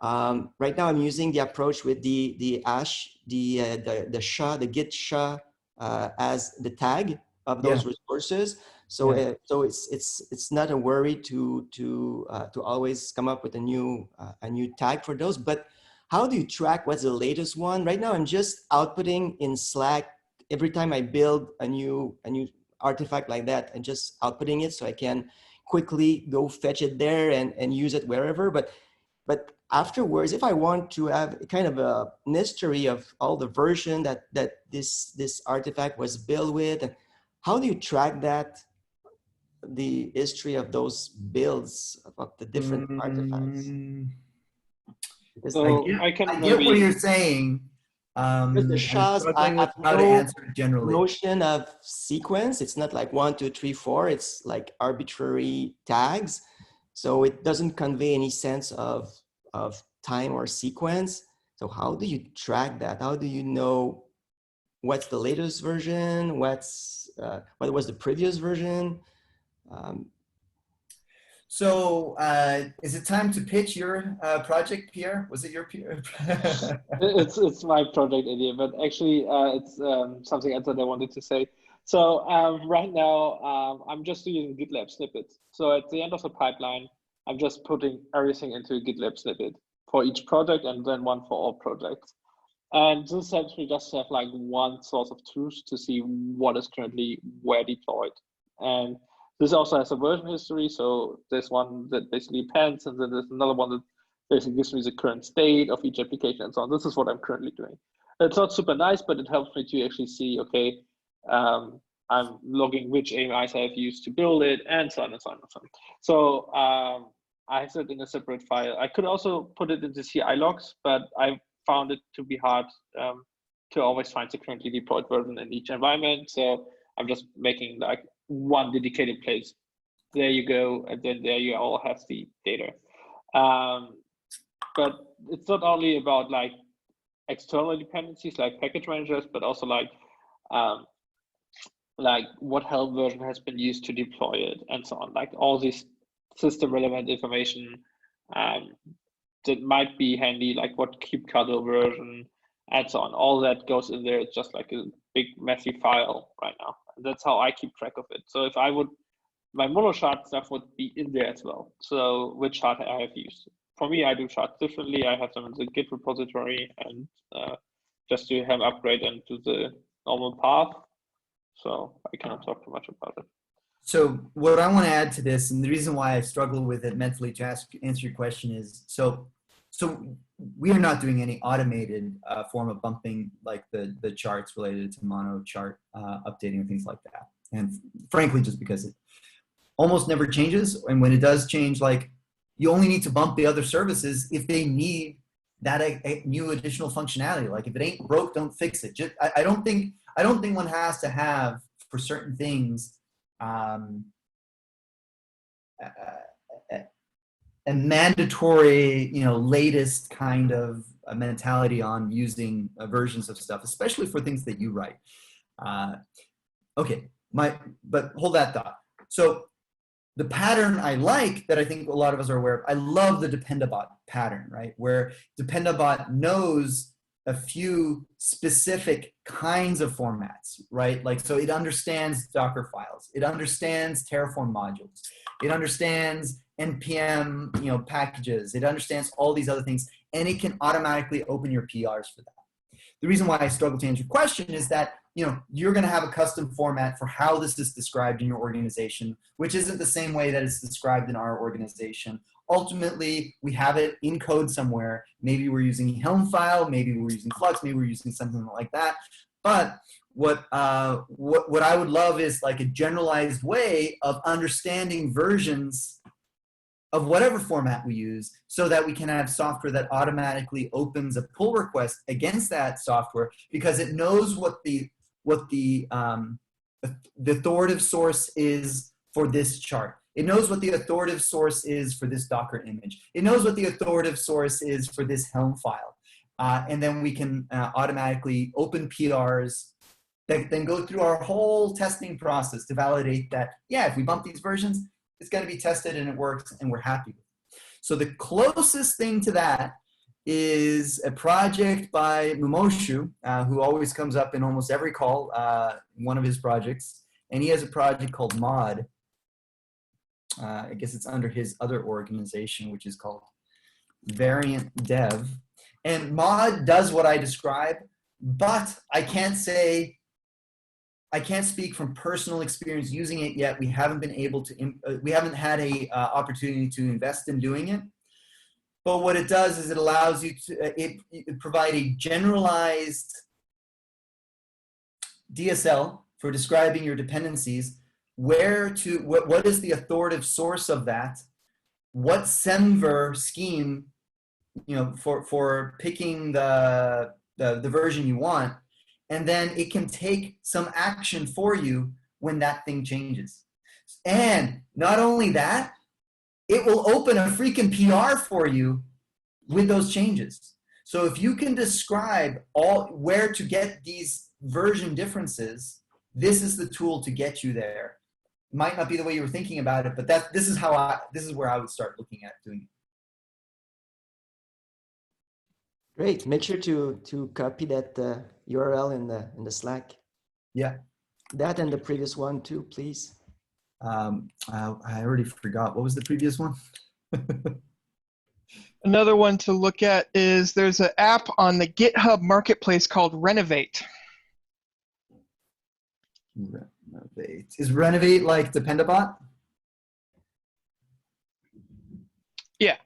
[SPEAKER 2] Right now, I'm using the approach with the ash, the SHA, the Git SHA as the tag of those resources. So so it's not a worry to always come up with a new tag for those. But how do you track what's the latest one? Right now, I'm just outputting in Slack every time I build a new artifact like that, and just outputting it so I can quickly go fetch it there and use it wherever. But afterwards, if I want to have kind of a history of all the version that this artifact was built with, and how do you track that, the history of those builds of the different artifacts?
[SPEAKER 6] So I
[SPEAKER 1] get what you're saying.
[SPEAKER 2] The SHAs, I have no notion of sequence. It's not like 1, 2, 3, 4. It's like arbitrary tags. So it doesn't convey any sense of time or sequence. So how do you track that? How do you know what's the latest version? What was the previous version?
[SPEAKER 1] So is it time to pitch your project, Pierre? Was it your Pierre?
[SPEAKER 6] it's my project idea, but actually it's something else that I wanted to say. So right now I'm just using GitLab snippets. So at the end of the pipeline, I'm just putting everything into a GitLab snippet for each project, and then one for all projects. And this helps me just have like one source of truth to see what is currently where deployed. And this also has a version history. So there's one that basically pans, and then there's another one that basically gives me the current state of each application and so on. This is what I'm currently doing. It's not super nice, but it helps me to actually see, okay, I'm logging which AMIs I have used to build it, and so on and so on and so on. So I have it in a separate file. I could also put it into CI logs, but I found it to be hard to always find the currently deployed version in each environment. So I'm just making like one dedicated place. There you go, and then there you all have the data. But it's not only about like external dependencies like package managers, but also like what Helm version has been used to deploy it, and so on. Like all these system relevant information that might be handy, like what kubectl version, and so on. All that goes in there. It's just like a big messy file right now. And that's how I keep track of it. So if I would, my monochart stuff would be in there as well. So which chart I have used. For me, I do charts differently. I have them in the Git repository, and just to have upgrade into the normal path. so I cannot talk too much about it.
[SPEAKER 1] So what I want to add to this, and the reason why I struggle with it mentally to answer your question is, so we are not doing any automated form of bumping like the charts related to mono chart updating and things like that. And frankly, just because it almost never changes. And when it does change, like you only need to bump the other services if they need that a new additional functionality. Like if it ain't broke, don't fix it. Just, I don't think one has to have for certain things a mandatory, latest kind of mentality on using versions of stuff, especially for things that you write. Okay, but hold that thought. So the pattern I like that I think a lot of us are aware of, I love the Dependabot pattern, right? Where Dependabot knows a few specific kinds of formats, right? Like, so it understands Docker files, it understands Terraform modules, it understands NPM, packages, it understands all these other things, and it can automatically open your PRs for that. The reason why I struggle to answer your question is that, you're going to have a custom format for how this is described in your organization, which isn't the same way that it's described in our organization. Ultimately, we have it in code somewhere. Maybe we're using Helm file, maybe we're using Flux, maybe we're using something like that. But what I would love is like a generalized way of understanding versions of whatever format we use, so that we can have software that automatically opens a pull request against that software because it knows what the authoritative source is for this chart. It knows what the authoritative source is for this Docker image. It knows what the authoritative source is for this Helm file. And then we can automatically open PRs that then go through our whole testing process to validate that, yeah, if we bump these versions, it's going to be tested and it works and we're happy with it. So the closest thing to that is a project by Mumoshu, who always comes up in almost every call, one of his projects. And he has a project called Mod. I guess it's under his other organization, which is called Variant Dev. And Mod does what I describe, but I can't speak from personal experience using it yet. We haven't been able to, we haven't had a opportunity to invest in doing it. But what it does is it allows you to, it provide a generalized DSL for describing your dependencies, what is the authoritative source of that, what semver scheme, for picking the version you want, and then it can take some action for you when that thing changes. And not only that, it will open a freaking PR for you with those changes. So if you can describe where to get these version differences, this is the tool to get you there. Might not be the way you were thinking about it, but this is where I would start looking at doing it.
[SPEAKER 2] Great. Make sure to copy that URL in the Slack.
[SPEAKER 1] Yeah.
[SPEAKER 2] That and the previous one too, please.
[SPEAKER 1] I already forgot. What was the previous one?
[SPEAKER 3] Another one to look at is there's an app on the GitHub marketplace called Renovate.
[SPEAKER 1] Renovate. Is Renovate like Dependabot?
[SPEAKER 3] Yeah.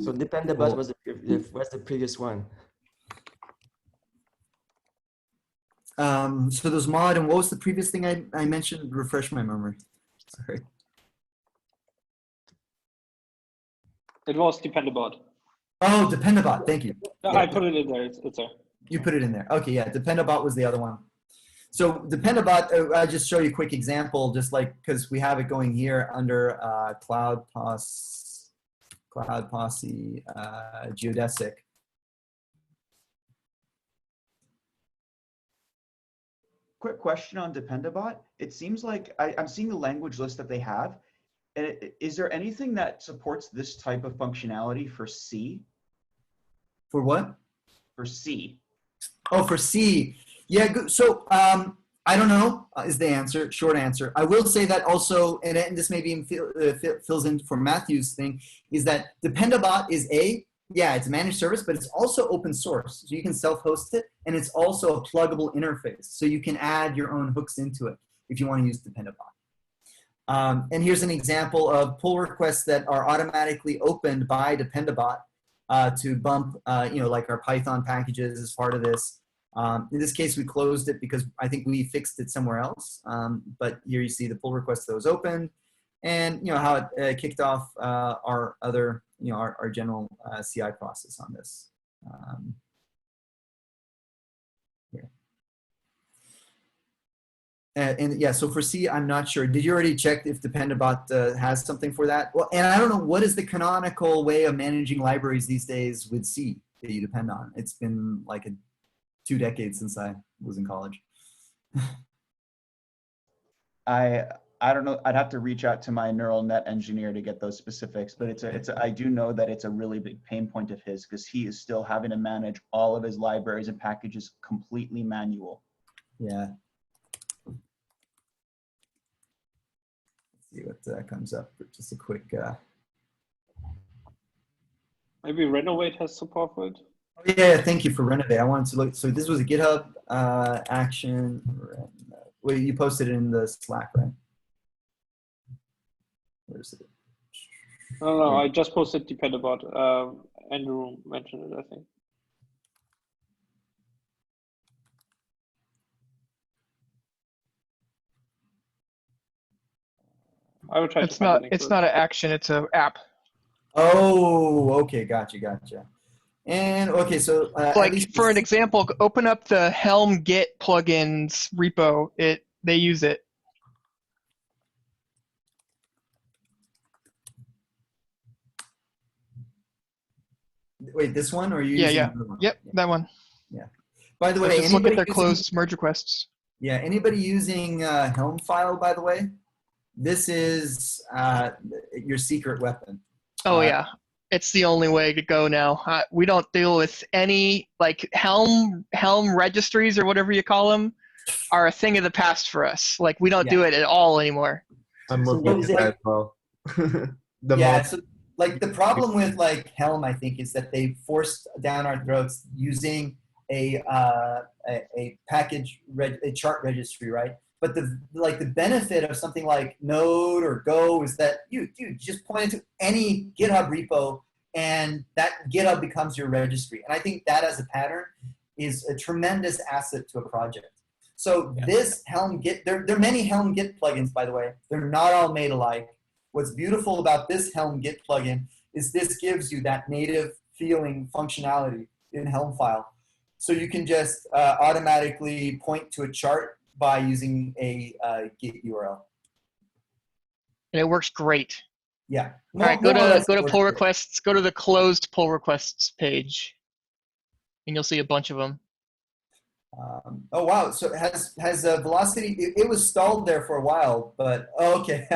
[SPEAKER 2] So Dependabot was the previous one.
[SPEAKER 1] So there's Mod, and what was the previous thing I mentioned? Refresh my memory. Sorry.
[SPEAKER 6] It was Dependabot.
[SPEAKER 1] Oh, Dependabot. Thank you.
[SPEAKER 6] No,
[SPEAKER 1] Yeah.
[SPEAKER 6] I put it in there. It's there.
[SPEAKER 1] You put it in there. Okay, yeah. Dependabot was the other one. So Dependabot, I'll just show you a quick example, just like because we have it going here under Cloud Posse Geodesic.
[SPEAKER 4] Quick question on Dependabot. It seems like I'm seeing the language list that they have. And is there anything that supports this type of functionality for C?
[SPEAKER 1] For what?
[SPEAKER 4] For C.
[SPEAKER 1] Oh, for C. Yeah, good. So I don't know is the answer, short answer. I will say that also, and this maybe fills in for Matthew's thing, is that Dependabot is Yeah, it's a managed service, but it's also open source. So you can self-host it, and it's also a pluggable interface. So you can add your own hooks into it if you want to use Dependabot. And here's an example of pull requests that are automatically opened by Dependabot to bump, like our Python packages as part of this. In this case, we closed it because I think we fixed it somewhere else. But here you see the pull request that was opened, and how it kicked off our other, our general CI process on this. Here. And yeah, so for C, I'm not sure. Did you already check if Dependabot has something for that? Well, and I don't know, what is the canonical way of managing libraries these days with C that you depend on? It's been like 2 decades since I was in college.
[SPEAKER 4] I don't know. I'd have to reach out to my neural net engineer to get those specifics, but I do know that it's a really big pain point of his, because he is still having to manage all of his libraries and packages completely manual.
[SPEAKER 1] Yeah. See what comes up. Just a quick.
[SPEAKER 6] Maybe Renovate has support for it.
[SPEAKER 1] Oh, yeah, thank you for Renovate. I wanted to look. So this was a GitHub action. Well, you posted it in the Slack, right? Where is it?
[SPEAKER 6] No, I just posted Dependabot. Andrew mentioned it, I think. I will try.
[SPEAKER 3] It's not an action. It's an app.
[SPEAKER 1] Oh, okay, gotcha. And okay, so
[SPEAKER 3] like for an example, open up the Helm Git plugins repo. They use it.
[SPEAKER 1] Wait, this one, or are you
[SPEAKER 3] Yeah,
[SPEAKER 1] using
[SPEAKER 3] yeah.
[SPEAKER 1] another one?
[SPEAKER 3] Yep,
[SPEAKER 1] Yeah.
[SPEAKER 3] that one.
[SPEAKER 1] Yeah. By the
[SPEAKER 3] So
[SPEAKER 1] way,
[SPEAKER 3] just look at their
[SPEAKER 1] using,
[SPEAKER 3] closed merge requests.
[SPEAKER 1] Yeah, anybody using Helm file, by the way, this is your secret weapon.
[SPEAKER 3] Oh yeah, it's the only way to go now. We don't deal with any like Helm registries or whatever you call them are a thing of the past for us. Like we don't do it at all anymore.
[SPEAKER 7] I'm
[SPEAKER 1] So
[SPEAKER 7] looking at that as well.
[SPEAKER 1] So like the problem with like Helm, I think, is that they forced down our throats using a package, a chart registry, right? But the benefit of something like Node or Go is that you just point it to any GitHub repo, and that GitHub becomes your registry. And I think that as a pattern is a tremendous asset to a project. So this Helm Git, there are many Helm Git plugins, by the way. They're not all made alike. What's beautiful about this Helm Git plugin is this gives you that native feeling functionality in Helm file. So you can just automatically point to a chart by using a Git URL.
[SPEAKER 3] And it works great.
[SPEAKER 1] Yeah.
[SPEAKER 3] All right, go to pull requests. Go to the closed pull requests page, and you'll see a bunch of them.
[SPEAKER 1] Oh wow! So has Velocity? It was stalled there for a while, but okay,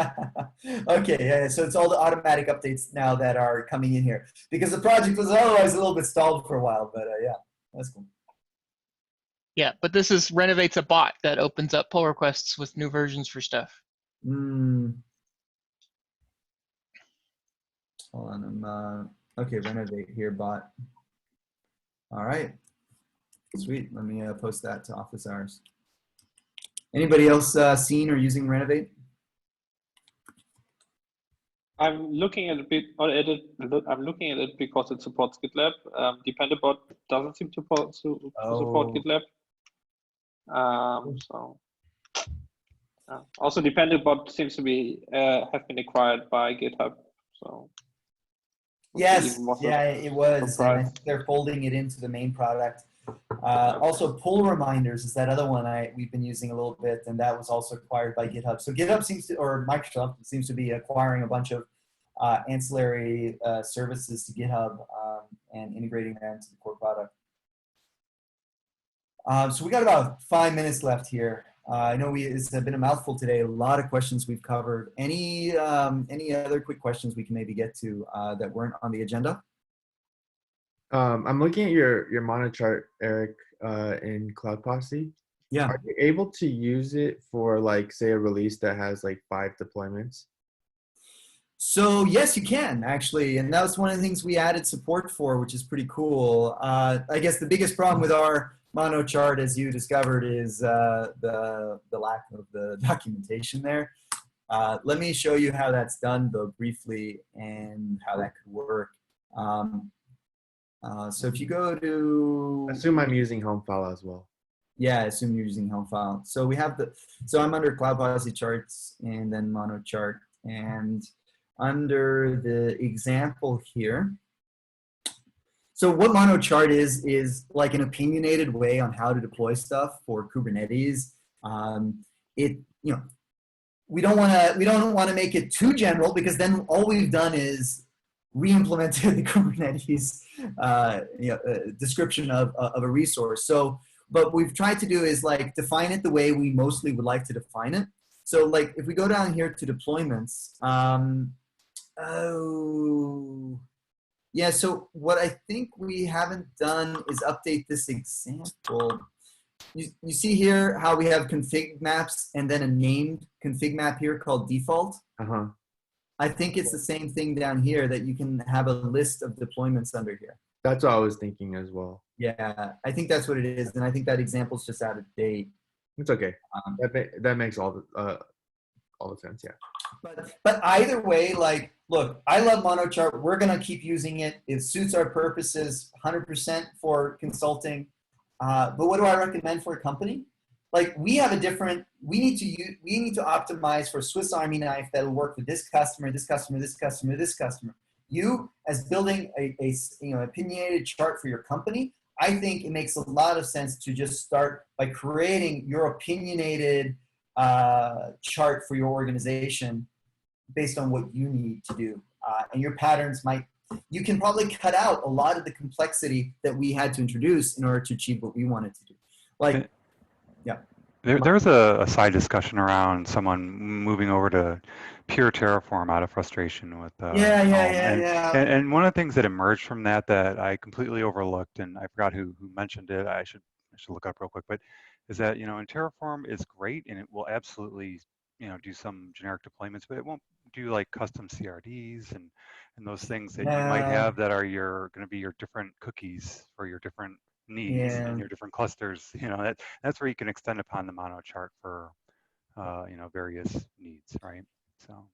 [SPEAKER 1] okay. Yeah, so it's all the automatic updates now that are coming in here, because the project was otherwise a little bit stalled for a while. But yeah, that's cool.
[SPEAKER 3] Yeah, but this is Renovate's a bot that opens up pull requests with new versions for stuff.
[SPEAKER 1] Hold on, okay, Renovate here bot. All right. Sweet. Let me post that to office hours. Anybody else seen or using Renovate?
[SPEAKER 6] I'm looking at it. I'm looking at it because it supports GitLab. Dependabot doesn't seem to support GitLab. Also, Dependabot seems to be have been acquired by GitHub. So
[SPEAKER 1] yes, yeah, it was. And I think they're folding it into the main product. Also, pull reminders is that other one we've been using a little bit, and that was also acquired by GitHub. So GitHub seems to, or Microsoft seems to be acquiring a bunch of ancillary services to GitHub and integrating them into the core product. So we got about 5 minutes left here. I know it's been a mouthful today. A lot of questions we've covered. Any other quick questions we can maybe get to that weren't on the agenda?
[SPEAKER 7] I'm looking at your mono chart, Eric, in Cloud Posse.
[SPEAKER 1] Yeah.
[SPEAKER 7] Are you able to use it for, like, say, a release that has like 5 deployments?
[SPEAKER 1] So yes, you can actually, and that was one of the things we added support for, which is pretty cool. I guess the biggest problem with our mono chart, as you discovered, is the lack of the documentation there. Let me show you how that's done, though, briefly, and how that could work. So if you go to...
[SPEAKER 7] Assume I'm using home file as well.
[SPEAKER 1] Yeah, I assume you're using home file. So we have so I'm under Cloud Posse charts and then mono chart. And under the example here, so what mono chart is like an opinionated way on how to deploy stuff for Kubernetes. We don't want to make it too general, because then all we've done is re-implemented the Kubernetes description of a resource. So, but we've tried to do is like define it the way we mostly would like to define it. So like if we go down here to deployments, yeah, so what I think we haven't done is update this example. You see here how we have config maps and then a named config map here called default?
[SPEAKER 7] Uh-huh.
[SPEAKER 1] I think it's the same thing down here, that you can have a list of deployments under here.
[SPEAKER 7] That's what I was thinking as well.
[SPEAKER 1] Yeah, I think that's what it is. And I think that example's just out of date.
[SPEAKER 7] It's okay. That makes all the sense, yeah.
[SPEAKER 1] But either way, like, look, I love monochart. We're going to keep using it. It suits our purposes 100% for consulting. But what do I recommend for a company? Like, we have a different, we need to optimize for a Swiss Army knife that'll work for this customer, this customer, this customer, this customer. You, as building a opinionated chart for your company, I think it makes a lot of sense to just start by creating your opinionated chart for your organization based on what you need to do. And your patterns you can probably cut out a lot of the complexity that we had to introduce in order to achieve what we wanted to do. Like, yeah.
[SPEAKER 5] There's a side discussion around someone moving over to pure Terraform out of frustration with
[SPEAKER 1] yeah.
[SPEAKER 5] And one of the things that emerged from that I completely overlooked, and I forgot who mentioned it. I should look up real quick, but is that, in Terraform is great and it will absolutely do some generic deployments, but it won't do like custom CRDs and those things that you might have that are going to be your different cookies for your different needs and your different clusters. That's where you can extend upon the mono chart for various needs, right? So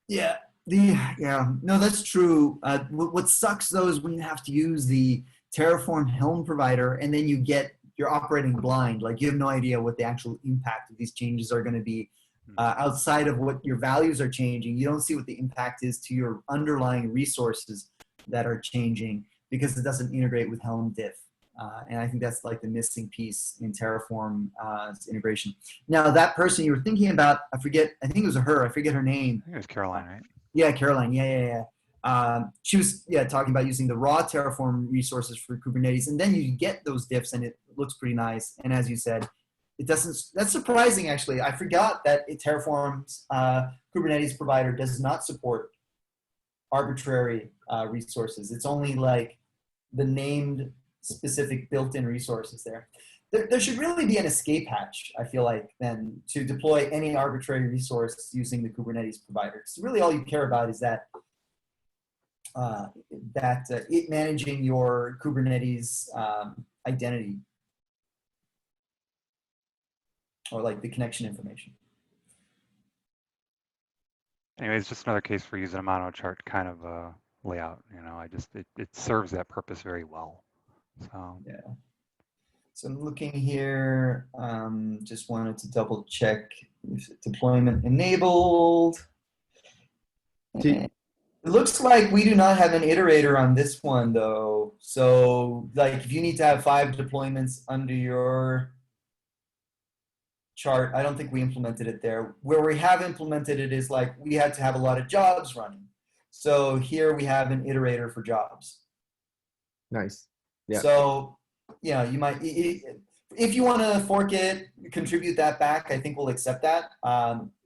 [SPEAKER 1] no, that's true. What sucks though is when you have to use the Terraform Helm provider and then you're operating blind. Like, you have no idea what the actual impact of these changes are going to be. Outside of what your values are changing, you don't see what the impact is to your underlying resources that are changing, because it doesn't integrate with Helm diff. And I think that's like the missing piece in Terraform integration. Now, that person you were thinking about, I think it was her, I forget her name.
[SPEAKER 5] I think it was Caroline, right?
[SPEAKER 1] Yeah, Caroline, yeah. She was talking about using the raw Terraform resources for Kubernetes, and then you get those diffs and it looks pretty nice. And as you said, that's surprising, actually. I forgot that Terraform's Kubernetes provider does not support arbitrary resources. It's only like the named specific built-in resources there. There should really be an escape hatch, I feel like, then, to deploy any arbitrary resource using the Kubernetes provider. Because really all you care about is that it managing your Kubernetes identity, or like the connection information.
[SPEAKER 5] Anyway, it's just another case for using a mono chart kind of layout. It serves that purpose very well. So
[SPEAKER 1] yeah. So I'm looking here. Just wanted to double check if deployment enabled. It looks like we do not have an iterator on this one, though. So, like, if you need to have 5 deployments under your chart, I don't think we implemented it there. Where we have implemented it is like we had to have a lot of jobs running. So here we have an iterator for jobs.
[SPEAKER 7] Nice. Yeah.
[SPEAKER 1] So, you might, if you want to fork it, contribute that back, I think we'll accept that.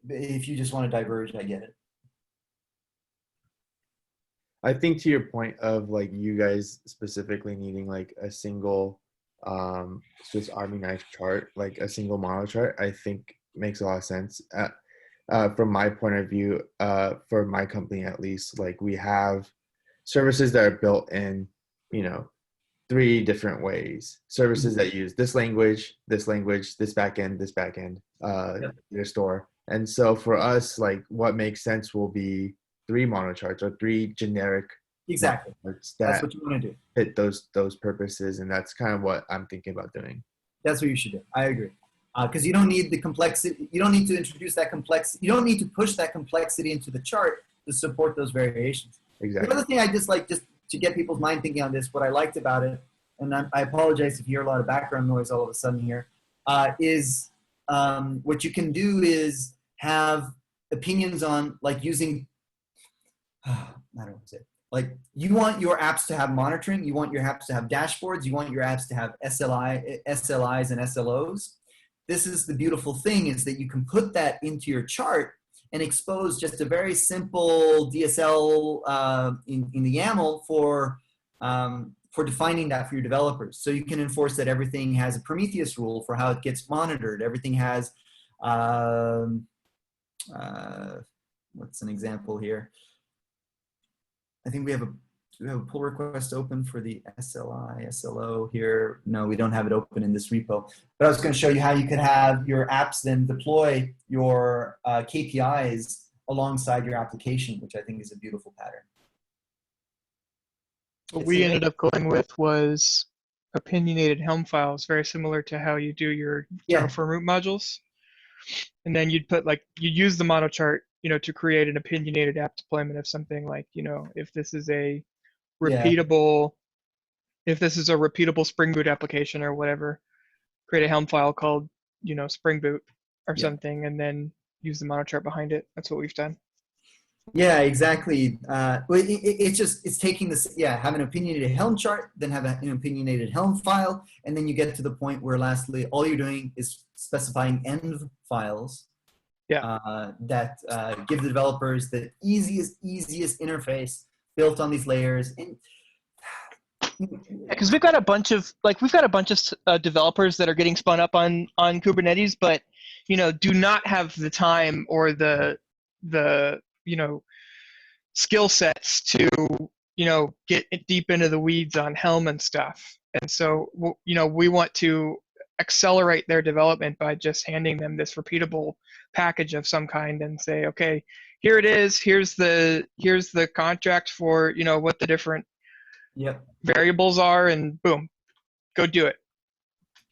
[SPEAKER 1] If you just want to diverge, I get it.
[SPEAKER 7] I think to your point of like you guys specifically needing like a single Swiss Army knife chart, like a single mono chart, I think makes a lot of sense. from my point of view, for my company at least, like we have services that are built in, 3 different ways. Services that use this language, this backend, your store. And so for us, like what makes sense will be 3 monocharts or 3 generic
[SPEAKER 1] Exactly. That's what you want to do.
[SPEAKER 7] Fit those purposes, and that's kind of what I'm thinking about doing.
[SPEAKER 1] That's what you should do. I agree. Because you don't need the complexity. You don't need to introduce that complexity. You don't need to push that complexity into the chart to support those variations.
[SPEAKER 7] Exactly.
[SPEAKER 1] The other thing I just like, just to get people's mind thinking on this, what I liked about it, and I apologize if you hear a lot of background noise all of a sudden here, is what you can do is have opinions on like using, I don't know what to say. Like you want your apps to have monitoring, you want your apps to have dashboards, you want your apps to have SLIs and SLOs. This is the beautiful thing, is that you can put that into your chart and expose just a very simple DSL in the YAML for defining that for your developers. So you can enforce that everything has a Prometheus rule for how it gets monitored. Everything has, what's an example here? I think we have a pull request open for the SLI, SLO here. No, we don't have it open in this repo. But I was going to show you how you could have your apps then deploy your KPIs alongside your application, which I think is a beautiful pattern.
[SPEAKER 3] What we ended up going with was opinionated Helm files, very similar to how you do your Terraform root modules. And then you'd use the monochart, to create an opinionated app deployment of something like, if this is a repeatable, Spring Boot application or whatever, create a Helm file called, Spring Boot or something, and then use the monochart behind it. That's what we've done.
[SPEAKER 1] Yeah, exactly. It's taking this, have an opinionated Helm chart, then have an opinionated Helm file, and then you get to the point where lastly, all you're doing is specifying env files that give the developers the easiest interface built on these layers. And
[SPEAKER 3] because we've got a bunch of developers that are getting spun up on Kubernetes, but do not have the time or the skill sets to get deep into the weeds on Helm and stuff. And so we want to accelerate their development by just handing them this repeatable package of some kind and say, okay, here it is, here's the contract for what the different variables are, and boom, go do it.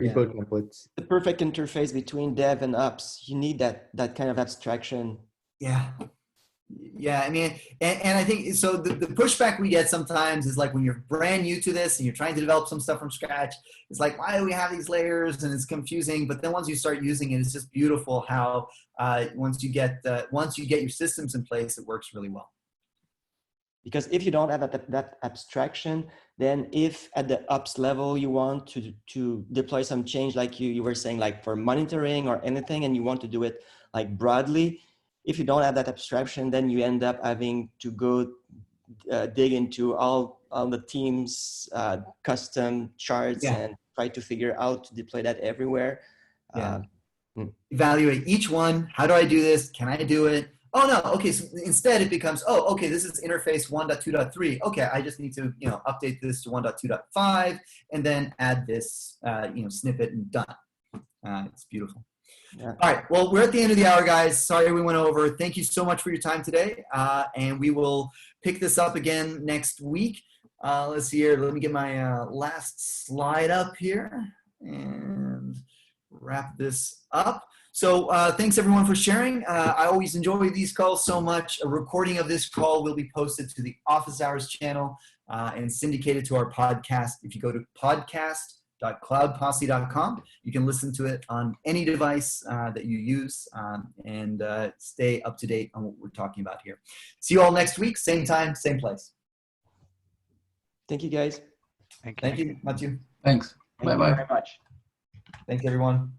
[SPEAKER 7] Repo templates.
[SPEAKER 2] The perfect interface between dev and ops. You need that kind of abstraction.
[SPEAKER 1] Yeah, I mean, and I think, so the pushback we get sometimes is like when you're brand new to this and you're trying to develop some stuff from scratch, it's like, why do we have these layers? And it's confusing. But then once you start using it, it's just beautiful how once you get your systems in place, it works really well.
[SPEAKER 2] Because if you don't have that abstraction, then if at the ops level you want to deploy some change, like you were saying, like for monitoring or anything, and you want to do it like broadly, if you don't have that abstraction, then you end up having to go dig into all the team's custom charts and try to figure out to deploy that everywhere.
[SPEAKER 1] Evaluate each one. How do I do this? Can I do it? Oh no, okay, so instead it becomes, oh, okay, this is interface 1.2.3. Okay, I just need to, update this to 1.2.5 and then add this, snippet and done. It's beautiful. Yeah. All right, well, we're at the end of the hour, guys. Sorry we went over. Thank you so much for your time today. And we will pick this up again next week. Let's see here. Let me get my last slide up here and wrap this up. So thanks everyone for sharing. I always enjoy these calls so much. A recording of this call will be posted to the Office Hours channel and syndicated to our podcast. If you go to podcast.cloudposse.com, you can listen to it on any device that you use and stay up to date on what we're talking about here. See you all next week, same time, same place.
[SPEAKER 2] Thank you, guys.
[SPEAKER 1] Thank you, Matthew.
[SPEAKER 10] Thanks.
[SPEAKER 4] Thank you very much.
[SPEAKER 1] Thanks, everyone.